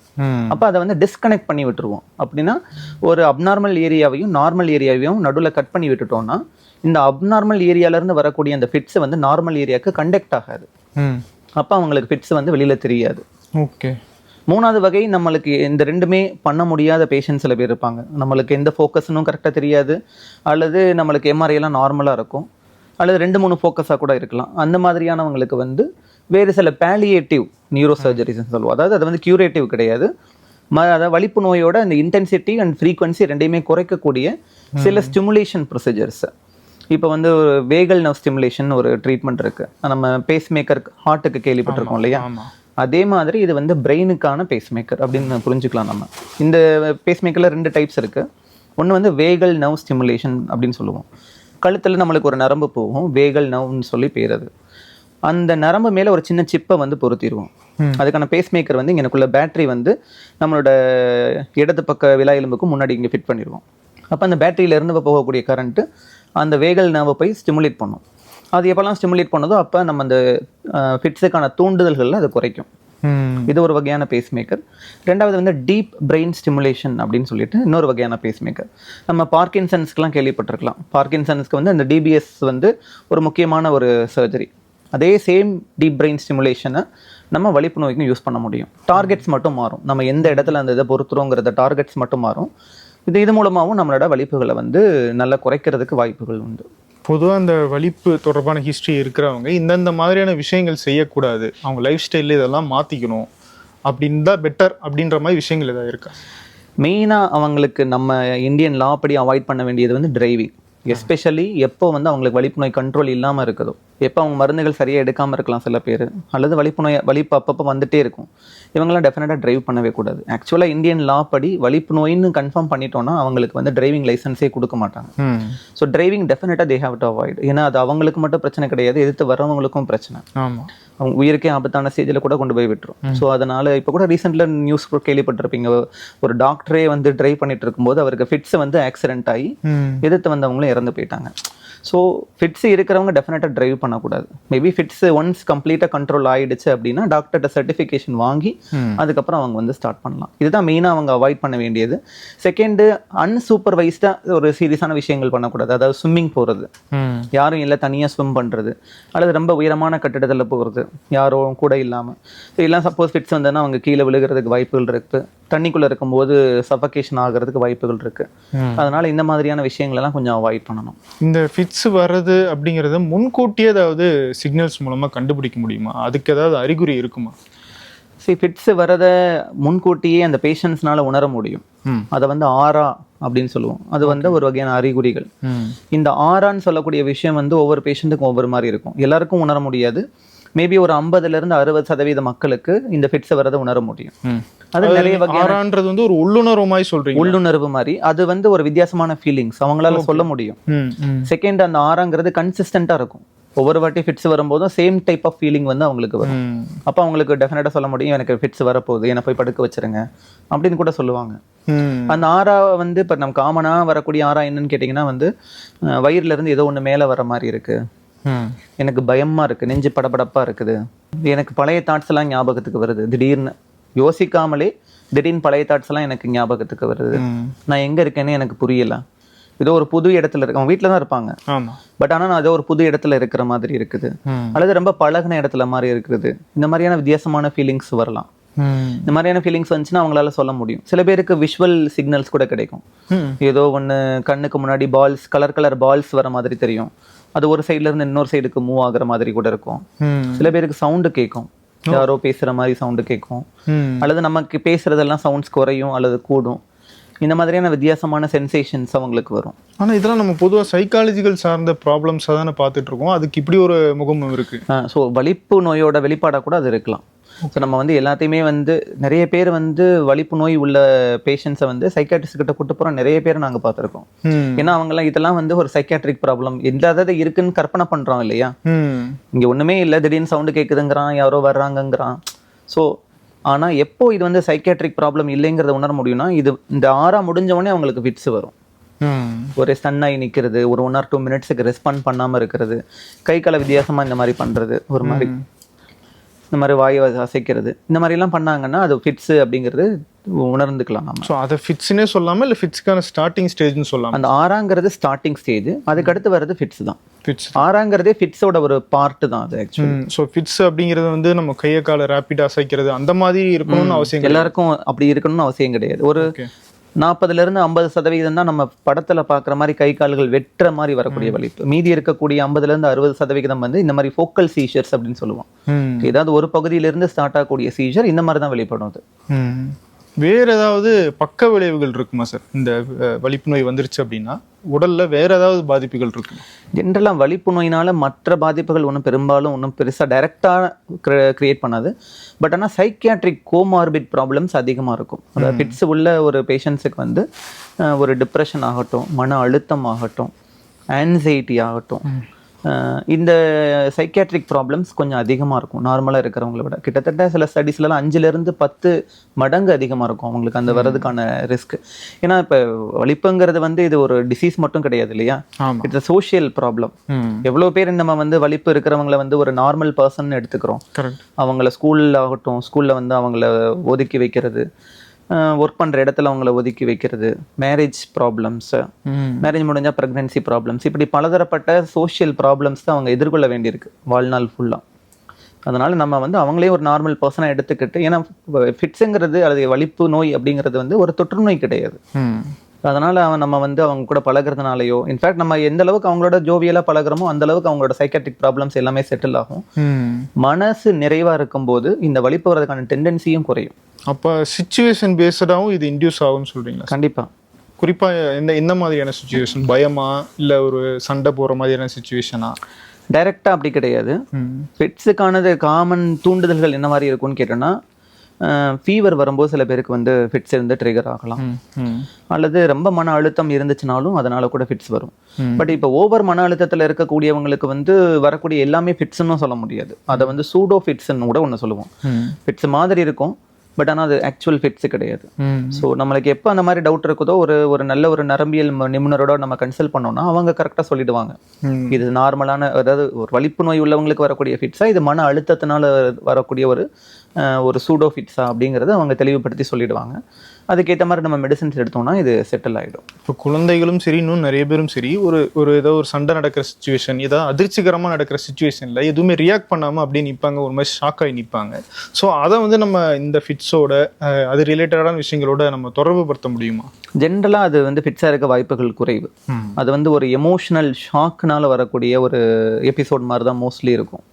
அப்போ அதை வந்து டிஸ்கனெக்ட் பண்ணி விட்டுருவோம். அப்படின்னா ஒரு அப்நார்மல் ஏரியாவையும் நார்மல் ஏரியாவையும் நடுவில் கட் பண்ணி விட்டுட்டோம்னா இந்த அப்நார்மல் ஏரியால இருந்து வரக்கூடிய அந்த ஃபிட்ஸ் வந்து நார்மல் ஏரியாவுக்கு கண்டக்ட் ஆகாது. அப்போ அவங்களுக்கு ஃபிட்ஸ் வந்து வெளியில தெரியாது. ஓகே. 3வது வகை, நம்மளுக்கு இந்த 2மே பண்ண முடியாத பேஷண்ட் சில பேர் இருப்பாங்க. நம்மளுக்கு எந்த ஃபோக்கஸ்னும் கரெக்டாக தெரியாது, அல்லது நம்மளுக்கு எம்ஆர்ஐ எல்லாம் நார்மலாக இருக்கும், அல்லது 2-3 ஃபோக்கஸாக கூட இருக்கலாம். அந்த மாதிரியானவங்களுக்கு வந்து வேறு சில பேலியேட்டிவ் நியூரோ சர்ஜரிஸ்ன்னு சொல்லுவோம். அதாவது அது வந்து கியூரேட்டிவ் கிடையாது, அதாவது வலிப்பு நோயோட அந்த இன்டென்சிட்டி அண்ட் ஃப்ரீக்வன்சி 2மே குறைக்கக்கூடிய சில ஸ்டிமுலேஷன் ப்ரொசீஜர்ஸ். இப்போ வந்து வேகல் நர்வ் ஸ்டிமுலேஷன் ஒரு ட்ரீட்மெண்ட் இருக்குது. நம்ம பேஸ் மேக்கர் ஹார்ட்டுக்கு கேள்விப்பட்டிருக்கோம் இல்லையா, அதே மாதிரி இது வந்து பிரெயினுக்கான பேஸ் மேக்கர் அப்படின்னு புரிஞ்சுக்கலாம். நம்ம இந்த பேஸ் மேக்கரில் 2 டைப்ஸ் இருக்குது. ஒன்று வந்து வேகல் நர்வ் ஸ்டிமுலேஷன் அப்படின்னு சொல்லுவோம். கழுத்தில் நம்மளுக்கு ஒரு நரம்பு போகும், வேகல் நர்வ்னு சொல்லி பேர். அது அந்த நரம்பு மேலே ஒரு சின்ன சிப்பை வந்து பொருத்திடுவோம். அதுக்கான பேஸ் மேக்கர் வந்து இங்கனக்குள்ள பேட்டரி வந்து நம்மளோட இடது பக்க விலா எலும்புக்கு முன்னாடி இங்கே ஃபிட் பண்ணிடுவோம். அப்போ அந்த பேட்டரியிலேருந்து போகக்கூடிய கரண்ட்டு அந்த வேகல் நர்வை போய் ஸ்டிமுலேட் பண்ணும். அது எப்போல்லாம் ஸ்டிமுலேட் பண்ணதோ அப்போ நம்ம அந்த ஃபிட்ஸுக்கான தூண்டுதல்களில் அது குறைக்கும். இது ஒரு வகையான பேஸ் மேக்கர். 2வது வந்து டீப் பிரெயின் ஸ்டிமுலேஷன் அப்படின்னு சொல்லிட்டு இன்னொரு வகையான பேஸ் மேக்கர். நம்ம பார்க்கின்சன்ஸ்க்குலாம் கேள்விப்பட்டிருக்கலாம். பார்க்கின்சன்ஸ்க்கு வந்து அந்த டிபிஎஸ் வந்து ஒரு முக்கியமான ஒரு சர்ஜரி. அதே சேம் டீப் பிரெயின் ஸ்டிமுலேஷனை நம்ம வலிப்பு நோய்க்கும் யூஸ் பண்ண முடியும். டார்கெட்ஸ் மட்டும் மாறும், நம்ம எந்த இடத்துல அந்த இதை பொறுத்துறோங்கிறத டார்கெட்ஸ் மட்டும் மாறும். இது மூலமாகவும் நம்மளோட வலிப்புகளை வந்து நல்லா குறைக்கிறதுக்கு வாய்ப்புகள் உண்டு. பொதுவாக அந்த வலிப்பு தொடர்பான ஹிஸ்ட்ரி இருக்கிறவங்க இந்தந்த மாதிரியான விஷயங்கள் செய்யக்கூடாது, அவங்க லைஃப் ஸ்டைலில் இதெல்லாம் மாற்றிக்கணும் அப்படின்னு தான் பெட்டர் அப்படின்ற மாதிரி விஷயங்கள் ஏதாவது இருக்கா? மெயினாக அவங்களுக்கு நம்ம இந்தியன் லா படி அவாய்ட் பண்ண வேண்டியது வந்து டிரைவிங். எஸ்பெஷலி எப்போ வந்து அவங்களுக்கு வலிப்பு நோய் கண்ட்ரோல் இல்லாமல் இருக்குதோ எப்போ அவங்க மருந்துகள் சரியாக எடுக்காமல் இருக்கலாம் சில பேர், அல்லது வலிப்பு அப்பப்போ வந்துட்டே இருக்கும். இவங்கெல்லாம் டெஃபினட்டாக டிரைவ் பண்ணவே கூடாது. ஆக்சுவலாக இந்தியன் லா படி வலிப்பு நோயின்னு கன்ஃபார்ம் பண்ணிட்டோம்னா அவங்களுக்கு வந்து டிரைவிங் லைசன்ஸே கொடுக்க மாட்டாங்க. ஸோ டிரைவிங் டெஃபினட்டாக தே ஹேவ் டு அவாய்ட். ஏன்னா அது அவங்களுக்கு மட்டும் பிரச்சனை கிடையாது, எதிர்த்து வரவங்களுக்கும் பிரச்சனை. ஆமாம், அவங்க உயிருக்கே ஆபத்தான ஸ்டேஜில் கூட கொண்டு போய் விட்டுரும். ஸோ அதனால இப்போ கூட ரீசெண்டில் நியூஸ் கேள்விப்பட்டிருப்பீங்க, ஒரு டாக்டரே வந்து டிரைவ் பண்ணிட்டு இருக்கும்போது அவருக்கு ஃபிட்ஸ் வந்து ஆக்சிடென்ட் ஆகி எதிர்த்து வந்தவங்களும் இறந்து போயிட்டாங்க. ஸோ ஃபிட்ஸ் இருக்கிறவங்க டெஃபினட்டாக டிரைவ் பண்ணக்கூடாது. மேபி ஃபிட்ஸ் ஒன்ஸ் கம்ப்ளீட்டாக கண்ட்ரோல் ஆகிடுச்சு அப்படின்னா டாக்டர்கிட்ட சர்டிஃபிகேஷன் வாங்கி அதுக்கப்புறம் அவங்க வந்து ஸ்டார்ட் பண்ணலாம். இதுதான் மெயினாக அவங்க அவாய்ட் பண்ண வேண்டியது. செகண்டு, அன்சூப்பர்வைஸ்டாக ஒரு சீரியஸான விஷயங்கள் பண்ணக்கூடாது. அதாவது ஸ்விம்மிங் போகிறது, யாரும் இல்லை தனியாக ஸ்விம் பண்ணுறது, அல்லது ரொம்ப உயரமான கட்டிடத்தில் போகிறது யாரும் கூட இல்லாமல். ஸோ எல்லாம் சப்போஸ் ஃபிட்ஸ் வந்ததுன்னா அவங்க கீழே விழுகிறதுக்கு வாய்ப்புகள் இருக்குது, தண்ணிக்குள்ளே இருக்கும்போது சஃபகேஷன் ஆகிறதுக்கு வாய்ப்புகள் இருக்குது. அதனால் இந்த மாதிரியான விஷயங்களெல்லாம் கொஞ்சம் அவாய்ட் பண்ணணும். இந்த ஃபிட்ஸ் வர்றது அப்படிங்கிறத முன்கூட்டியே ஏதாவது சிக்னல்ஸ் மூலமாக கண்டுபிடிக்க முடியுமா? அதுக்கு ஏதாவது அறிகுறி இருக்குமா? ஃபிட்ஸ் வரதை முன்கூட்டியே அந்த பேஷண்ட்ஸ்னால உணர முடியும். அதை வந்து ஆரா அப்படின்னு சொல்லுவோம். அது வந்து ஒரு வகையான அறிகுறிகள். இந்த ஆரான்னு சொல்லக்கூடிய விஷயம் வந்து ஒவ்வொரு பேஷண்ட்டுக்கும் ஒவ்வொரு மாதிரி இருக்கும். எல்லாருக்கும் உணர முடியாது. மேபி ஒரு 50% 60% மக்களுக்கு இந்த ஃபிட்ஸ் வரதை உணர முடியும். அது நிறைய வகையானது வந்து ஒரு உள்ளுணர்வு மாதிரி சொல்றீங்க. உள்ளுணர்வு மாதிரி அது வந்து ஒரு வித்தியாசமான ஃபீலிங்ஸ் அவங்களால சொல்ல முடியும். செகண்ட், அந்த ஆறாங்கிறது கன்சிஸ்டண்டா இருக்கும். ஒவ்வொரு வாட்டி ஃபிட்ஸ் வரும்போதும் சேம் டைப் ஆஃப் ஃபீலிங் வந்து அவங்களுக்கு வரும். அப்போ அவங்களுக்கு டெஃபினட்டாக சொல்ல முடியும், எனக்கு ஃபிட்ஸ் வரப்போகுது, என்னை போய் படுக்க வச்சிருங்க அப்படின்னு கூட சொல்லுவாங்க. அந்த ஆறா வந்து இப்போ நம்ம காமனாக வரக்கூடிய ஆறா என்னன்னு கேட்டிங்கன்னா வந்து வயிறுல இருந்து ஏதோ ஒன்று மேலே வர மாதிரி இருக்கு, எனக்கு பயமா இருக்கு, நெஞ்சு படபடப்பா இருக்குது, எனக்கு பழைய தாட்ஸ் எல்லாம் ஞாபகத்துக்கு வருது, திடீர்னு யோசிக்காமலே திடீர்னு பழைய தாட்ஸ் எல்லாம் எனக்கு ஞாபகத்துக்கு வருது, நான் எங்க இருக்கேன்னு எனக்கு புரியல, ஏதோ ஒரு புது இடத்துல இருக்கு, அவங்க வீட்டில தான் இருப்பாங்க பட் ஆனால் நான் ஏதோ ஒரு புது இடத்துல இருக்கிற மாதிரி இருக்குது, அல்லது ரொம்ப பழகின இடத்துல மாதிரி இருக்குது. இந்த மாதிரியான வித்தியாசமான ஃபீலிங்ஸ் வரலாம். இந்த மாதிரியான ஃபீலிங்ஸ் வந்துச்சுன்னா அவங்களால சொல்ல முடியும். சில பேருக்கு விஷுவல் சிக்னல்ஸ் கூட கிடைக்கும். ஏதோ ஒன்று கண்ணுக்கு முன்னாடி பால்ஸ், கலர் கலர் பால்ஸ் வர மாதிரி தெரியும். அது ஒரு சைட்ல இருந்து இன்னொரு சைடுக்கு மூவ் ஆகுற மாதிரி கூட இருக்கும். சில பேருக்கு சவுண்டு கேட்கும், யாரோ பேசுற மாதிரி சவுண்டு கேட்கும், அல்லது நமக்கு பேசுறதெல்லாம் சவுண்ட்ஸ் குறையும் அல்லது கூடும். இந்த மாதிரியான வித்தியாசமான சென்சேஷன்ஸ் அவங்களுக்கு வரும். ஆனால் இதெல்லாம் நம்ம பொதுவாக சைக்காலஜிக்கல் சார்ந்த ப்ராப்ளம்ஸாக தானே பார்த்துட்டு இருக்கோம். அதுக்கு இப்படி ஒரு முகமும் இருக்கு. ஸோ வலிப்பு நோயோட வெளிப்பாடாக கூட அது இருக்கலாம். ஸோ நம்ம வந்து எல்லாத்தையுமே வந்து நிறைய பேர் வந்து வலிப்பு நோய் உள்ள பேஷண்ட்ஸை வந்து சைக்காட்ரிஸ்ட் கிட்ட கூட்டு போகிறோம். நிறைய பேர் நாங்கள் பார்த்துருக்கோம். ஏன்னா அவங்கெல்லாம் இதெல்லாம் வந்து ஒரு சைக்காட்ரிக் ப்ராப்ளம் இல்லாதது இருக்குன்னு கற்பனை பண்ணுறோம் இல்லையா. இங்கே ஒன்றுமே இல்லை, திடீர்னு சவுண்டு கேட்குதுங்கிறான், யாரோ வர்றாங்கங்கிறான். ஸோ ஆனால் எப்போ இது வந்து சைக்காட்ரிக் ப்ராப்ளம் இல்லைங்கிறத உணர முடியும்னா இது இந்த ஆறா முடிஞ்சவொடனே அவங்களுக்கு ஃபிட்ஸ் வரும். ஒரு ஸ்டன்னாகி நிற்கிறது, ஒரு 1 or 2 மினிட்ஸுக்கு ரெஸ்பாண்ட் பண்ணாமல் இருக்கிறது, கை கால வித்தியாசமாக இந்த மாதிரி பண்ணுறது, ஒரு மாதிரி இந்த மாதிரி வாயை அசைக்கிறது, இந்த மாதிரிலாம் பண்ணாங்கன்னா அது ஃபிட்ஸ் அப்படிங்கிறது உணர்ந்துக்கலாம் நம்ம. ஸோ அதை ஃபிட்ஸ்னே சொல்லாமல் இல்லை ஃபிட்ஸ்க்கான ஸ்டார்டிங் ஸ்டேஜ்னு சொல்லலாம். அந்த ஆறாங்கிறது ஸ்டார்டிங் ஸ்டேஜ், அதுக்கு அடுத்து வர்றது ஃபிட்ஸ் தான். ஃபிட்ஸ் ஆறாங்கிறதே ஃபிட்ஸோட ஒரு பார்ட் தான் அது ஆக்சுவலி. ஸோ ஃபிட்ஸ் அப்படிங்கிறது வந்து நம்ம கையை காலை ரேப்பிடாக அசைக்கிறது அந்த மாதிரி இருக்கணும்னு அவசியம், எல்லாருக்கும் அப்படி இருக்கணும்னு அவசியம் கிடையாது. ஒரு 40% 50% தான் நம்ம படத்துல பாக்குற மாதிரி கை கால்கள் வெட்டுற மாதிரி வரக்கூடிய வலிப்பு. மீதி இருக்கக்கூடிய 50% 60% வந்து இந்த மாதிரி ஃபோக்கல் சீஷர்ஸ் அப்படின்னு சொல்லுவோம். ஏதாவது ஒரு பகுதியிலிருந்து ஸ்டார்ட் ஆகக்கூடிய சீஷர் இந்த மாதிரி தான் வெளிப்படும். அது வேற ஏதாவது பக்க விளைவுகள் இருக்குமா சார்? இந்த வலிப்பு நோய் வந்துருச்சு அப்படின்னா உடல்ல வேற ஏதாவது பாதிப்புகள் இருக்குமா? ஜென்ரலாக வலிப்பு நோயினால மற்ற பாதிப்புகள் ஒன்றும் பெரும்பாலும் ஒன்றும் பெருசாக டைரக்டாக கிரியேட் பண்ணாது. பட் ஆனால் சைக்கியாட்ரிக் கோமார்பிட் ப்ராப்ளம்ஸ் அதிகமாக இருக்கும். அதாவது ஃபிட்ஸ் உள்ள ஒரு பேஷண்ட்ஸுக்கு வந்து ஒரு டிப்ரெஷன் ஆகட்டும், மன அழுத்தம் ஆகட்டும், ஆன்சைட்டி ஆகட்டும், இந்த சைக்கியாட்ரிக் ப்ராப்ளம்ஸ் கொஞ்சம் அதிகமாக இருக்கும் நார்மலாக இருக்கிறவங்கள விட. கிட்டத்தட்ட சில ஸ்டடீஸ்லாம் 5 to 10 மடங்கு அதிகமாக இருக்கும் அவங்களுக்கு அந்த வர்றதுக்கான ரிஸ்க். ஏன்னா இப்போ வலிப்புங்கிறது வந்து இது ஒரு டிசீஸ் மட்டும் கிடையாது இல்லையா, இட்ஸ் அ சோஷியல் ப்ராப்ளம். எவ்வளோ பேர் நம்ம வந்து வலிப்பு இருக்கிறவங்கள வந்து ஒரு நார்மல் பர்சன் எடுத்துக்கிறோம். அவங்கள ஸ்கூலில் ஆகட்டும், ஸ்கூலில் வந்து அவங்கள ஒதுக்கி வைக்கிறது, ஒர்க் பண்ணுற இடத்துல அவங்கள ஒதுக்கி வைக்கிறது, மேரேஜ் ப்ராப்ளம்ஸ், மேரேஜ் முடிஞ்சால் ப்ரெக்னென்சி ப்ராப்ளம்ஸ், இப்படி பலதரப்பட்ட சோஷியல் ப்ராப்ளம்ஸ் தான் அவங்க எதிர்கொள்ள வேண்டியிருக்கு வாழ்நாள் ஃபுல்லாக. அதனால நம்ம வந்து அவங்களே ஒரு நார்மல் பர்சனாக எடுத்துக்கிட்டு, ஏன்னா ஃபிட்ஸுங்கிறது அல்லது வலிப்பு நோய் அப்படிங்கிறது வந்து ஒரு தொற்று நோய் கிடையாது. அதனால நம்ம வந்து அவங்க கூட பழகிறதுனாலயோ, இன்ஃபேக்ட் நம்ம எந்த அளவுக்கு அவங்களோட ஜோவியலாக பழகிறோமோ அந்த அளவுக்கு அவங்களோட சைக்காட்ரிக் ப்ராப்ளம்ஸ் எல்லாமே செட்டில் ஆகும். மனசு நிறைவாக இருக்கும்போது இந்த வலிப்பு வர்றதுக்கான டெண்டன்சியும் குறையும். அப்போ சிச்சுவேஷன் பேஸ்டாகவும் இது இன்டியூஸ் ஆகும்னு சொல்றீங்களா? கண்டிப்பாக. குறிப்பாக எந்த மாதிரியான சிச்சுவேஷன்? பயமா இல்லை ஒரு சண்டை போகிற மாதிரியான சிச்சுவேஷனா? டைரெக்டாக அப்படி கிடையாது. ஃபிட்ஸுக்கானது காமன் தூண்டுதல்கள் என்ன மாதிரி இருக்கும்னு கேட்டோன்னா, ஃபீவர் வரும்போது சில பேருக்கு வந்து ஃபிட்ஸ் இருந்து ட்ரிகர் ஆகலாம், அல்லது ரொம்ப மன அழுத்தம் இருந்துச்சுனாலும் அதனால கூட ஃபிட்ஸ் வரும். பட் இப்போ ஓவர் மன அழுத்தத்தில் இருக்கக்கூடியவங்களுக்கு வந்து வரக்கூடிய எல்லாமே ஃபிட்ஸ்ன்னு சொல்ல முடியாது. அதை வந்து சூடோ ஃபிட்ஸ்ன்னு கூட ஒன்று சொல்லுவோம். ஃபிட்ஸ் மாதிரி இருக்கும், பட் ஆனால் அது ஆக்சுவல் ஃபிட்ஸ் கிடையாது. ஸோ நம்மளுக்கு எப்போ அந்த மாதிரி டவுட் இருக்குதோ ஒரு நல்ல ஒரு நரம்பியல் நிபுணரோட நம்ம கன்சல்ட் பண்ணோம்னா அவங்க கரெக்டாக சொல்லிடுவாங்க. இது நார்மலான, அதாவது ஒரு வலிப்பு நோய் உள்ளவங்களுக்கு வரக்கூடிய ஃபிட்ஸா, இது மன அழுத்தத்தினால வரக்கூடிய ஒரு சூடோ ஃபிட்ஸா அப்படிங்கிறத அவங்க தெளிவுபடுத்தி சொல்லிடுவாங்க. அதுக்கேற்ற மாதிரி நம்ம மெடிசன்ஸ் எடுத்தோம்னா இது செட்டில் ஆகிடும். இப்போ குழந்தைகளும் சரி, இன்னும் நிறைய பேரும் சரி, ஏதோ ஒரு சண்டை நடக்கிற சுச்சுவேஷன், ஏதாவது அதிர்ச்சிகரமாக நடக்கிற சுச்சுவேஷனில் எதுவுமே ரியாக்ட் பண்ணாமல் அப்படியே நிற்பாங்க, ஒரு மாதிரி ஷாக் ஆகி நிற்பாங்க. ஸோ அதை வந்து நம்ம இந்த ஃபிட்ஸோட அது ரிலேட்டடான விஷயங்களோட நம்ம தொடர்பு படுத்த முடியுமா? ஜென்ரலாக அது வந்து ஃபிட்ஸாக இருக்க வாய்ப்புகள் குறைவு. அது வந்து ஒரு எமோஷனல் ஷாக்னால வரக்கூடிய ஒரு எபிசோட் மாதிரி தான் மோஸ்ட்லி இருக்கும்.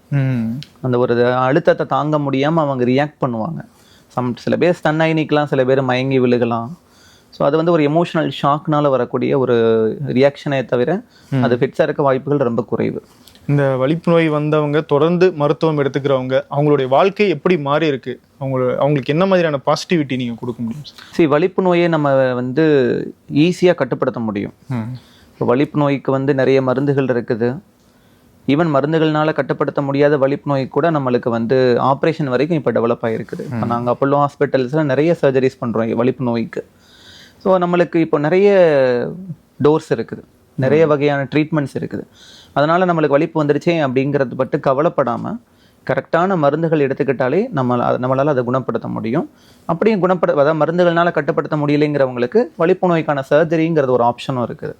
அந்த ஒரு அழுத்தத்தை தாங்க முடியாமல் அவங்க ரியாக்ட் பண்ணுவாங்க. சில பேர் ஸ்டன் ஆகி நிற்கலாம், சில பேர் மயங்கி விழுகலாம். ஸோ அது வந்து ஒரு எமோஷனல் ஷாக்னால வரக்கூடிய ஒரு ரியாக்ஷனை தவிர அது ஃபிட்ஸாக இருக்க வாய்ப்புகள் ரொம்ப குறைவு. இந்த வலிப்பு நோய் வந்தவங்க தொடர்ந்து மருத்துவம் எடுத்துக்கிறவங்க அவங்களுடைய வாழ்க்கை எப்படி மாறி இருக்கு, அவங்களுக்கு என்ன மாதிரியான பாசிட்டிவிட்டி நீங்கள் கொடுக்க முடியும்? வலிப்பு நோயை நம்ம வந்து ஈஸியாக கட்டுப்படுத்த முடியும். இப்போ வலிப்பு நோய்க்கு வந்து நிறைய மருந்துகள் இருக்குது. ஈவன் மருந்துகள்னால கட்டுப்படுத்த முடியாத வலிப்பு நோய் கூட நம்மளுக்கு வந்து ஆப்ரேஷன் வரைக்கும் இப்போ டெவலப் ஆகிருக்குது. இப்போ நாங்கள் அப்போலோ ஹாஸ்பிட்டல்ஸில் நிறைய சர்ஜரிஸ் பண்ணுறோம் வலிப்பு நோய்க்கு. ஸோ நம்மளுக்கு இப்போ நிறைய டோர்ஸ் இருக்குது, நிறைய வகையான ட்ரீட்மெண்ட்ஸ் இருக்குது. அதனால் நம்மளுக்கு வலிப்பு வந்துருச்சே அப்படிங்கிறது பட்டு கவலைப்படாமல் கரெக்டான மருந்துகள் எடுத்துக்கிட்டாலே நம்மளால் அதை குணப்படுத்த முடியும். அப்படியும் அதாவது மருந்துகள்னால கட்டுப்படுத்த முடியலைங்கிறவங்களுக்கு வலிப்பு நோய்க்கான சர்ஜரிங்கிறது ஒரு ஆப்ஷனும் இருக்குது.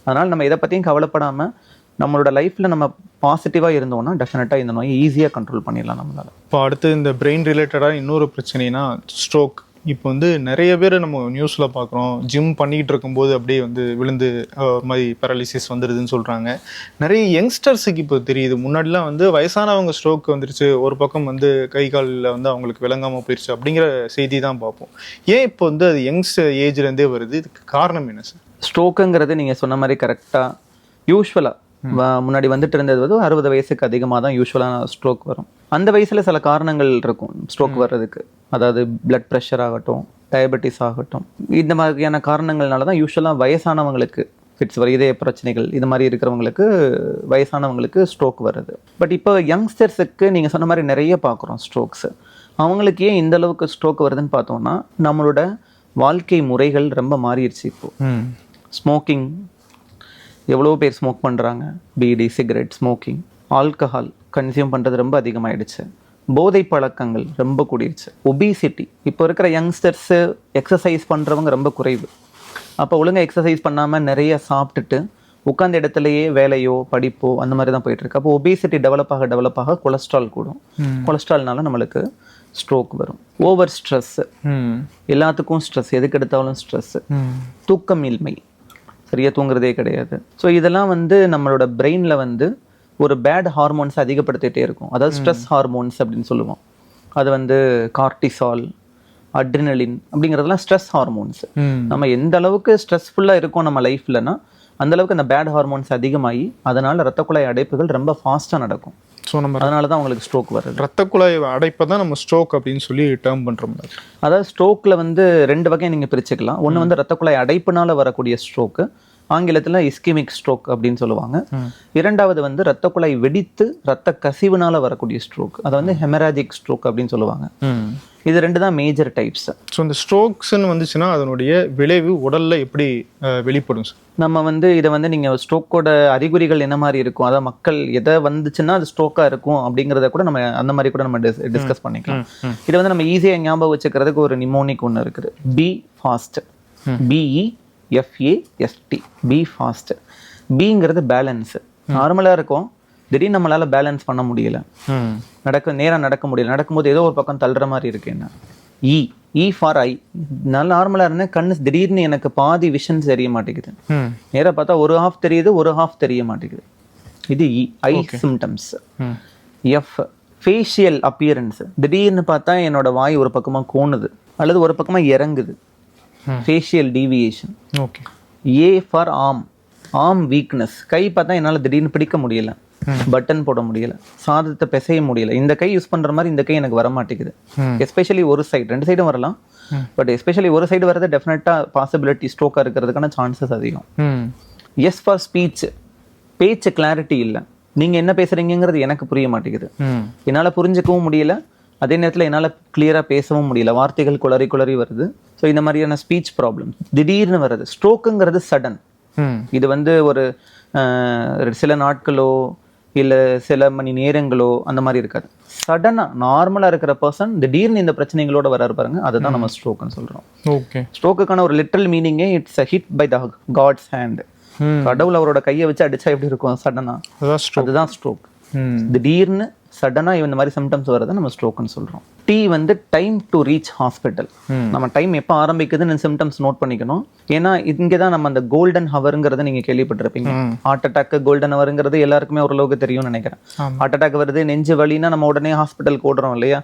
அதனால் நம்ம இதை பற்றியும் கவலைப்படாமல் நம்மளோட லைஃப்பில் நம்ம பாசிட்டிவாக இருந்தோம்னா டெஃபினட்டாக இந்த நோயை ஈஸியாக கண்ட்ரோல் பண்ணிடலாம் நம்மளால். இப்போ அடுத்து இந்த பிரெயின் ரிலேட்டடாக இன்னொரு பிரச்சனைனா ஸ்ட்ரோக். இப்போ வந்து நிறைய பேர் நம்ம நியூஸில் பார்க்குறோம், ஜிம் பண்ணிக்கிட்டு இருக்கும்போது அப்படியே வந்து விழுந்து ஒரு மாதிரி பேரலிசிஸ் வந்துடுதுன்னு சொல்கிறாங்க. நிறைய யங்ஸ்டர்ஸுக்கு இப்போ தெரியுது. முன்னாடிலாம் வந்து வயசானவங்க ஸ்ட்ரோக் வந்துருச்சு, ஒரு பக்கம் வந்து கை காலில் வந்து அவங்களுக்கு விளங்காமல் போயிடுச்சு அப்படிங்கிற செய்தி தான் பார்ப்போம். ஏன் இப்போ வந்து அது யங்ஸ் ஏஜ்லேருந்தே வருது? இதுக்கு காரணம் என்ன சார்? ஸ்ட்ரோக்குங்கிறது நீங்கள் சொன்ன மாதிரி கரெக்டாக யூஸ்வலாக முன்னாடி வந்துட்டு இருந்தது வந்து 60 வயசுக்கு அதிகமாக தான் யூஸ்வலான ஸ்ட்ரோக் வரும். அந்த வயசில் சில காரணங்கள் இருக்கும் ஸ்ட்ரோக் வர்றதுக்கு. அதாவது பிளட் ப்ரெஷர் ஆகட்டும், டயபெட்டிஸ் ஆகட்டும், இந்த மாதிரியான காரணங்கள்னால தான் யூஸ்வலாக வயசானவங்களுக்கு ஃபிட்ஸ் வரும். இதய பிரச்சனைகள் இது மாதிரி இருக்கிறவங்களுக்கு, வயசானவங்களுக்கு ஸ்ட்ரோக் வருது. பட் இப்போ யங்ஸ்டர்ஸுக்கு நீங்கள் சொன்ன மாதிரி நிறைய பார்க்குறோம் ஸ்ட்ரோக்ஸு. அவங்களுக்கு ஏன் இந்த அளவுக்கு ஸ்ட்ரோக் வருதுன்னு பார்த்தோம்னா, நம்மளோட வாழ்க்கை முறைகள் ரொம்ப மாறிடுச்சு. இப்போது ஸ்மோக்கிங், எவ்வளோ பேர் ஸ்மோக் பண்ணுறாங்க, bidi, cigarette, smoking, alcohol consume பண்ணுறது ரொம்ப அதிகமாகிடுச்சு. போதை பழக்கங்கள் ரொம்ப கூடிருச்சு. ஒபிசிட்டி, இப்போ இருக்கிற யங்ஸ்டர்ஸு எக்ஸசைஸ் பண்ணுறவங்க ரொம்ப குறைவு. அப்போ ஒழுங்காக எக்ஸசைஸ் பண்ணாமல் நிறைய சாப்பிட்டுட்டு உட்காந்த இடத்துலையே வேலையோ படிப்போ அந்த மாதிரி தான் போயிட்டுருக்கு. அப்போ ஒபிசிட்டி டெவலப் ஆக கொலஸ்ட்ரால் கூடும். கொலஸ்ட்ரால்னால நம்மளுக்கு ஸ்ட்ரோக் வரும். ஓவர் ஸ்ட்ரெஸ்ஸு, எல்லாத்துக்கும் ஸ்ட்ரெஸ், எதுக்கு எடுத்தாலும் ஸ்ட்ரெஸ்ஸு, தூக்கமின்மை, சரியாக தூங்குறதே கிடையாது. ஸோ இதெல்லாம் வந்து நம்மளோட பிரெயினில் வந்து ஒரு பேட் ஹார்மோன்ஸ் அதிகப்படுத்திகிட்டே இருக்கும். அதாவது ஸ்ட்ரெஸ் ஹார்மோன்ஸ் அப்படின்னு சொல்லுவோம். அது வந்து கார்டிசால், அட்ரினலின் அப்படிங்கிறதுலாம் ஸ்ட்ரெஸ் ஹார்மோன்ஸ். நம்ம எந்த அளவுக்கு ஸ்ட்ரெஸ்ஃபுல்லாக இருக்கோம் நம்ம லைஃப்லனா அந்த அளவுக்கு அந்த பேட் ஹார்மோன்ஸ் அதிகமாகி அதனால ரத்த குழாய் அடைப்புகள் ரொம்ப ஃபாஸ்ட்டாக நடக்கும். ஸோ நம்ம அதனால தான் அவங்களுக்கு ஸ்ட்ரோக் வருது. ரத்த குழாய் அடைப்பை தான் நம்ம ஸ்ட்ரோக் அப்படின்னு சொல்லி டேர்ம் பண்ணுறோம். அதாவது ஸ்ட்ரோக்கில் வந்து 2 வகையை நீங்கள் பிரிச்சுக்கலாம். ஒன்று வந்து ரத்த குழாய் அடைப்புனால வரக்கூடிய ஸ்ட்ரோக்கு, ஆங்கிலத்தில் இஸ்கிமிக் ஸ்ட்ரோக் அப்படின்னு சொல்லுவாங்க. இரண்டாவது வந்து ரத்த குழாய் வெடித்து ரத்த கசிவுனால வரக்கூடிய ஸ்ட்ரோக், அதை வந்து ஹெமராஜிக் ஸ்ட்ரோக் அப்படின்னு சொல்லுவாங்க. இது 2 தான் மேஜர் டைப்ஸ். ஸோ இந்த ஸ்ட்ரோக்ஸ்ன்னு வந்துச்சுன்னா அதனுடைய விளைவு உடல்ல எப்படி வெளிப்படும் சார்? நம்ம வந்து இதை வந்து நீங்கள் ஸ்ட்ரோக்கோட அறிகுறிகள் என்ன மாதிரி இருக்கும், அதாவது மக்கள் எதை வந்துச்சுன்னா அது ஸ்ட்ரோக்காக இருக்கும் அப்படிங்கிறத கூட நம்ம அந்த மாதிரி கூட நம்ம டிஸ்கஸ் பண்ணிக்கலாம். இதை வந்து நம்ம ஈஸியாக ஞாபகம் வச்சுக்கிறதுக்கு ஒரு நிமோனிக் ஒன்று இருக்குது, B fast, BEFAST, B fast. பிங்கிறது பேலன்ஸ். நார்மலாக இருக்கும், திடீர்னு நம்மளால பேலன்ஸ் பண்ண முடியல, நேரம் நடக்க முடியல, நடக்கும்போது ஏதோ ஒரு பக்கம் தள்ளுற மாதிரி இருக்கு. என்ன இ ஃபார் ஐ, நல்லா நார்மலாக இருந்தேன், கண்ணு திடீர்னு எனக்கு பாதி விஷன் தெரிய மாட்டேங்குது, நேராக பார்த்தா ஒரு ஹாஃப் தெரியுது, ஒரு ஹாஃப் தெரிய மாட்டேங்குது. இது ஐ சிம்டம்ஸ். எஃப் ஃபேஷியல் அப்பியரன்ஸ், திடீர்னு பார்த்தா என்னோட வாய் ஒரு பக்கமாக கோணுது அல்லது ஒரு பக்கமாக இறங்குது, facial deviation. Okay. A for arm weakness, கை பார்த்தா என்னால் திடீர்னு பிடிக்க முடியல, பட்டன் போட முடியல, சாதத்தை பிசைய முடியல. இந்த கை யூஸ் பண்ற மாதிரி இந்த கை எனக்கு வர மாட்டேங்குது. எஸ்பெஷலி ஒரு சைடு, 2 சைடும் வரலாம், பட் எஸ்பெஷலி ஒரு சைடு வரது டெஃபினட்டா பாசிபிலிட்டி ஸ்ட்ரோக்கா இருக்கிறதுக்கான சான்சஸ் அதிகம். எஸ் ஃபார் ஸ்பீச், பேச்சு கிளாரிட்டி இல்லை. நீங்க என்ன பேசுறீங்கிறது எனக்கு புரிய மாட்டேங்குது, என்னால புரிஞ்சுக்கவும் முடியல, அதே நேரத்தில் என்னால் கிளியராக பேசவும் முடியல, வார்த்தைகள் குளறி குளறி வருது. ஸோ இந்த மாதிரியான ஸ்பீச் ப்ராப்ளம் திடீர்னு வருது. ஸ்ட்ரோக்குங்கிறது சடன். இது வந்து ஒரு சில நாட்களோ இல்லை சில மணி நேரங்களோ அந்த மாதிரி இருக்காது. சடனாக நார்மலாக இருக்கிற பர்சன் திடீர்னு இந்த பிரச்சனைகளோட வராரு பாருங்க, அதுதான் நம்ம ஸ்ட்ரோக்குன்னு சொல்கிறோம். ஓகே, ஸ்ட்ரோக்குக்கான ஒரு லிட்டரல் மீனிங்கே it's a hit by the God's hand. கடவுள் அவரோட கையை வச்சு அடிச்சா எப்படி இருக்கும் சடனா, அதுதான் ஸ்ட்ரோக். திடீர்னு சடனா இந்த மாதிரி சிம்டம்ஸ் வரதை நம்ம ஸ்ட்ரோக்னு சொல்றோம். டி வந்து டைம் டு ரீச் ஹாஸ்பிட்டல். நம்ம டைம் எப்போ ஆரம்பிக்குதுன்னு சிம்டம்ஸ் நோட் பண்ணிக்கணும். ஏன்னா இங்கே தான் நம்ம அந்த கோல்டன் ஹவருங்கிறத நீங்க கேள்விப்பட்டிருப்பீங்க. ஹார்ட் அட்டாக் கோல்டன் ஹவருங்கிறது எல்லாருக்குமே ஓரளவுக்கு தெரியும்னு நினைக்கிறேன். ஹார்ட் அட்டாக் வருது, நெஞ்சு வலினா நம்ம உடனே ஹாஸ்பிட்டலுக்கு ஓடுறோம் இல்லையா.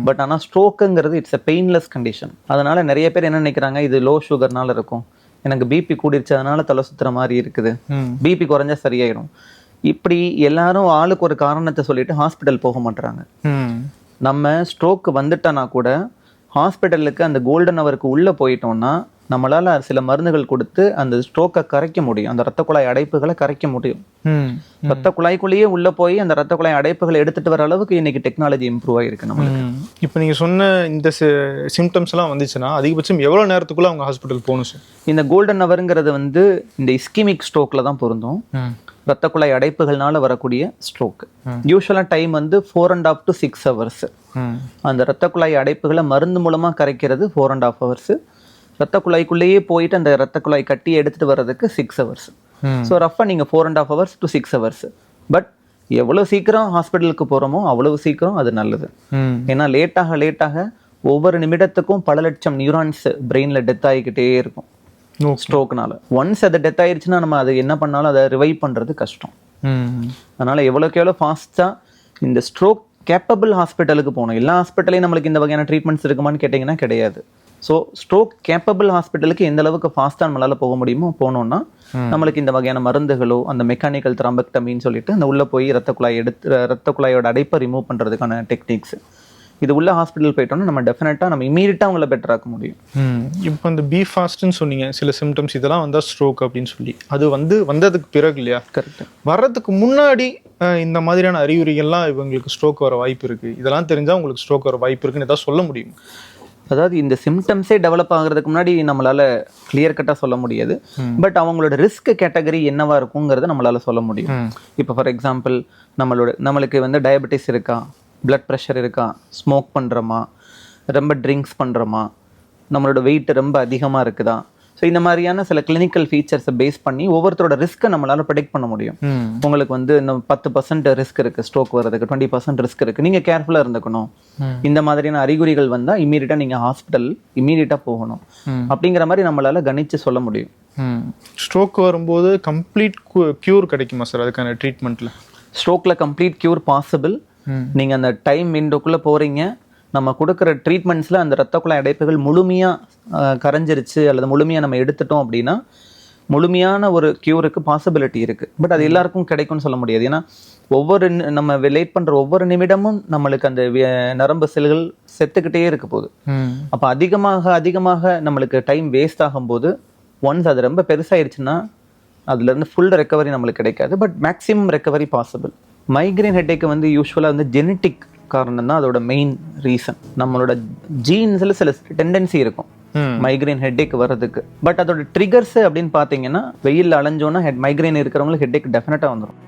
பட் ஆனால் ஸ்ட்ரோக்குங்கிறது இட்ஸ் அ பெயின்லெஸ் கண்டிஷன். அதனால நிறைய பேர் என்ன நினைக்கிறாங்க, இது லோ சுகர்னால இருக்கும், எனக்கு பிபி கூடிருச்சு அதனால தலை சுத்துற மாதிரி இருக்குது, பிபி குறைஞ்சா சரியாயிடும். இப்படி எல்லாரும் ஆளுக்கு ஒரு காரணத்தை சொல்லிட்டு ஹாஸ்பிட்டல் போக மாட்டாங்க. நம்ம ஸ்ட்ரோக் வந்துட்டோன்னா கூட ஹாஸ்பிட்டலுக்கு அந்த கோல்டன் ஹவருக்கு உள்ள போயிட்டோம்னா நம்மளால சில மருந்துகள் கொடுத்து அந்த ஸ்ட்ரோக்கை கரைக்க முடியும், அந்த ரத்த குழாய் அடைப்புகளை கரைக்க முடியும். ரத்த குழாய்க்குள்ளேயே உள்ள போய் அந்த ரத்த குழாய் அடைப்புகளை எடுத்துட்டு வர அளவுக்கு இன்னைக்கு டெக்னாலஜி இம்ப்ரூவ் ஆயிருக்கு நம்மளுக்கு. இப்போ நீங்க சொன்ன இந்த சிம்டம்ஸ் எல்லாம் வந்துச்சுன்னா அதிகபட்சம் எவ்வளவு நேரத்துக்குள்ள அவங்க ஹாஸ்பிட்டல் போகணும் சார்? இந்த கோல்டன் ஹவருங்கிறது வந்து இந்த இஸ்கிமிக் ஸ்ட்ரோக்ல தான் பொருந்தும். ரத்த குழாய் அடைப்புகள்னால வரக்கூடிய ஸ்ட்ரோக் யூஸ்வலா டைம் வந்து 4.5 to 6 hours. அந்த ரத்த குழாய் அடைப்புகளை மருந்து மூலமா கரைக்கிறது 4.5 hours. ரத்த குழாய்க்குள்ளேயே போயிட்டு அந்த ரத்த குழாய் கட்டி எடுத்துட்டு வர்றதுக்கு 6 hours. ஸோ ரஃபா நீங்க 4.5 hours to 6 hours. பட் எவ்வளவு சீக்கிரம் ஹாஸ்பிட்டலுக்கு போறோமோ அவ்வளவு சீக்கிரம் அது நல்லது. ஏன்னா லேட்டாக ஒவ்வொரு நிமிடத்துக்கும் பல லட்சம் நியூரான்ஸ் பிரெயின்ல டெத் ஆகிக்கிட்டே இருக்கும் ஸ்ட்ரோக்னால. ஒன்ஸ் அது டெத் ஆயிடுச்சுன்னா நம்ம அது என்ன பண்ணாலும் அதை ரிவைவ் பண்றது கஷ்டம். அதனால எவ்வளோக்கு எவ்வளோ ஃபாஸ்டா இந்த ஸ்ட்ரோக் கேப்பபிள் ஹாஸ்பிட்டலுக்கு போகணும். எல்லா ஹாஸ்பிட்டலையும் நம்மளுக்கு இந்த வகையான ட்ரீட்மெண்ட்ஸ் இருக்குமான்னு கேட்டிங்கன்னா கிடையாது. ஸோ ஸ்ட்ரோக் கேப்பபிள் ஹாஸ்பிட்டலுக்கு எந்த அளவுக்கு ஃபாஸ்ட்டாக நம்மளால போக முடியுமோ போனோம்னா நம்மளுக்கு இந்த வகையான மருந்துகளோ அந்த மெக்கானிக்கல் த்ராம்பெக்டமின்னு சொல்லிட்டு அந்த உள்ள போய் ரத்த குழாயோட அடைப்பை ரிமூவ் பண்றதுக்கான டெக்னிக்ஸ், இது உள்ள ஹாஸ்பிட்டல் போயிட்டோம்னா நம்ம டெஃபினட்டா நம்ம இமீடியட்டா அவங்கள பெட்டராக்க முடியும். இப்போ அந்த பி ஃபாஸ்ட்னு சொன்னீங்க, சில சிம்டம்ஸ் இதெல்லாம் வந்தா ஸ்ட்ரோக் அப்படின்னு சொல்லி, அது வந்ததுக்கு பிறகு இல்லையா? கரெக்ட். வர்றதுக்கு முன்னாடி இந்த மாதிரியான அறிகுறிகள்லாம் இவங்களுக்கு ஸ்ட்ரோக் வர வாய்ப்பு இருக்கு, இதெல்லாம் தெரிஞ்சா உங்களுக்கு ஸ்ட்ரோக் வர வாய்ப்பு இருக்குன்னு ஏதாவது சொல்ல முடியும்? அதாவது இந்த சிம்டம்ஸே டெவலப் ஆகுறதுக்கு முன்னாடி நம்மளால கிளியர் கட்டா சொல்ல முடியாது. பட் அவங்களோட ரிஸ்க் கேட்டகரி என்னவா இருக்குங்கிறத நம்மளால சொல்ல முடியும். இப்போ ஃபார் எக்ஸாம்பிள் நம்மளுக்கு வந்து டயபெட்டிஸ் இருக்கா, பிளட் ப்ரெஷர் இருக்கா, ஸ்மோக் பண்ணுறோமா, ரொம்ப ட்ரிங்க்ஸ் பண்ணுறோமா, நம்மளோட வெயிட் ரொம்ப அதிகமாக இருக்குதா. ஸோ இந்த மாதிரியான சில கிளினிக்கல் ஃபீச்சர்ஸை பேஸ் பண்ணி ஒவ்வொருத்தரோட ரிஸ்க்கை நம்மளால ப்ரெடிக்ட் பண்ண முடியும். உங்களுக்கு வந்து இன்னும் 10% ரிஸ்க் இருக்குது ஸ்ட்ரோக் வர்றதுக்கு, 20% ரிஸ்க் இருக்குது, நீங்கள் கேர்ஃபுல்லாக இருந்துக்கணும். இந்த மாதிரியான அறிகுறிகள் வந்தால் இமீடியட்டாக நீங்கள் ஹாஸ்பிட்டல் இமீடியட்டாக போகணும் அப்படிங்கிற மாதிரி நம்மளால கணிச்சு சொல்ல முடியும். ஸ்ட்ரோக் வரும்போது கம்ப்ளீட் க்யூர் கிடைக்குமா சார் அதுக்கான ட்ரீட்மெண்ட்ல? ஸ்ட்ரோக்ல கம்ப்ளீட் க்யூர் பாசிபிள். நீங்கள் அந்த டைம் விண்டோக்குள்ளே போகிறீங்க, நம்ம கொடுக்குற ட்ரீட்மெண்ட்ஸில் அந்த ரத்த குழாய் அடைப்புகள் முழுமையாக கரைஞ்சிருச்சு அல்லது முழுமையாக நம்ம எடுத்துட்டோம் அப்படின்னா முழுமையான ஒரு க்யூருக்கு பாசிபிலிட்டி இருக்குது. பட் அது எல்லாருக்கும் கிடைக்கும்னு சொல்ல முடியாது. ஏன்னா நம்ம வெயிட் பண்ணுற ஒவ்வொரு நிமிடமும் நம்மளுக்கு அந்த நரம்பு செல்கள் செத்துக்கிட்டே இருக்க போகுது. அப்போ அதிகமாக நம்மளுக்கு டைம் வேஸ்ட் ஆகும்போது ஒன்ஸ் அது ரொம்ப பெருசாயிருச்சுன்னா அதுலேருந்து ஃபுல் ரெக்கவரி நம்மளுக்கு கிடைக்காது. But maximum recovery possible. Migraine headache வந்து யூஸ்வலாக வந்து ஜெனட்டிக் காரணம் தான் அதோட மெயின் ரீசன். நம்மளோட ஜீன்ஸ்ல சில டெண்டன்சி இருக்கும் மைக்ரேன் ஹெட்டேக் வர்றதுக்கு. பட் அதோட ட்ரிகர்ஸ் அப்படின்னு பார்த்தீங்கன்னா வெயில் அலைஞ்சோன்னா மைக்ரேன் இருக்கிறவங்களுக்கு ஹெட்டேக் டெஃபினட்டாக வந்துடும்.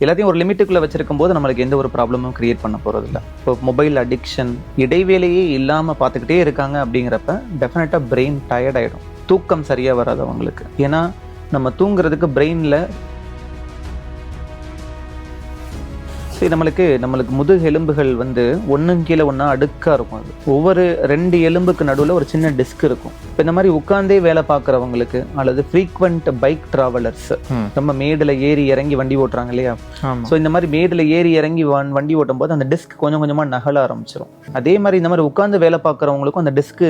எல்லாத்தையும் ஒரு லிமிட்டுக்குள்ளே வச்சிருக்கும் போது நம்மளுக்கு எந்த ஒரு ப்ராப்ளமும் கிரியேட் பண்ண போகிறதில்ல. இப்போ மொபைல் அடிக்ஷன் இடைவேளையே இல்லாமல் பார்த்துக்கிட்டே இருக்காங்க அப்படிங்கிறப்ப டெஃபினட்டாக பிரெயின் டயர்ட் ஆகிடும். தூக்கம் சரியாக வராது அவங்களுக்கு. ஏன்னா நம்ம தூங்குறதுக்கு பிரெயினில் நம்மளுக்கு முதுகு எலும்புகள் வந்து ஒன்றும் கீழே ஒன்றா அடுக்காக இருக்கும். அது ஒவ்வொரு 2 எலும்புக்கு நடுவில் ஒரு சின்ன டிஸ்க் இருக்கும். இப்போ இந்த மாதிரி உட்கார்ந்தே வேலை பார்க்குறவங்களுக்கு அல்லது ஃப்ரீக்வெண்ட் பைக் ட்ராவலர்ஸ், நம்ம மேடில் ஏறி இறங்கி வண்டி ஓட்டுறாங்க இல்லையா. ஸோ இந்த மாதிரி மேடில் ஏறி இறங்கி வண்டி ஓட்டும் போது அந்த டிஸ்க் கொஞ்சம் கொஞ்சமாக நகல ஆரம்பிச்சிடும். அதே மாதிரி இந்த மாதிரி உட்கார்ந்து வேலை பார்க்குறவங்களுக்கும் அந்த டிஸ்க்கு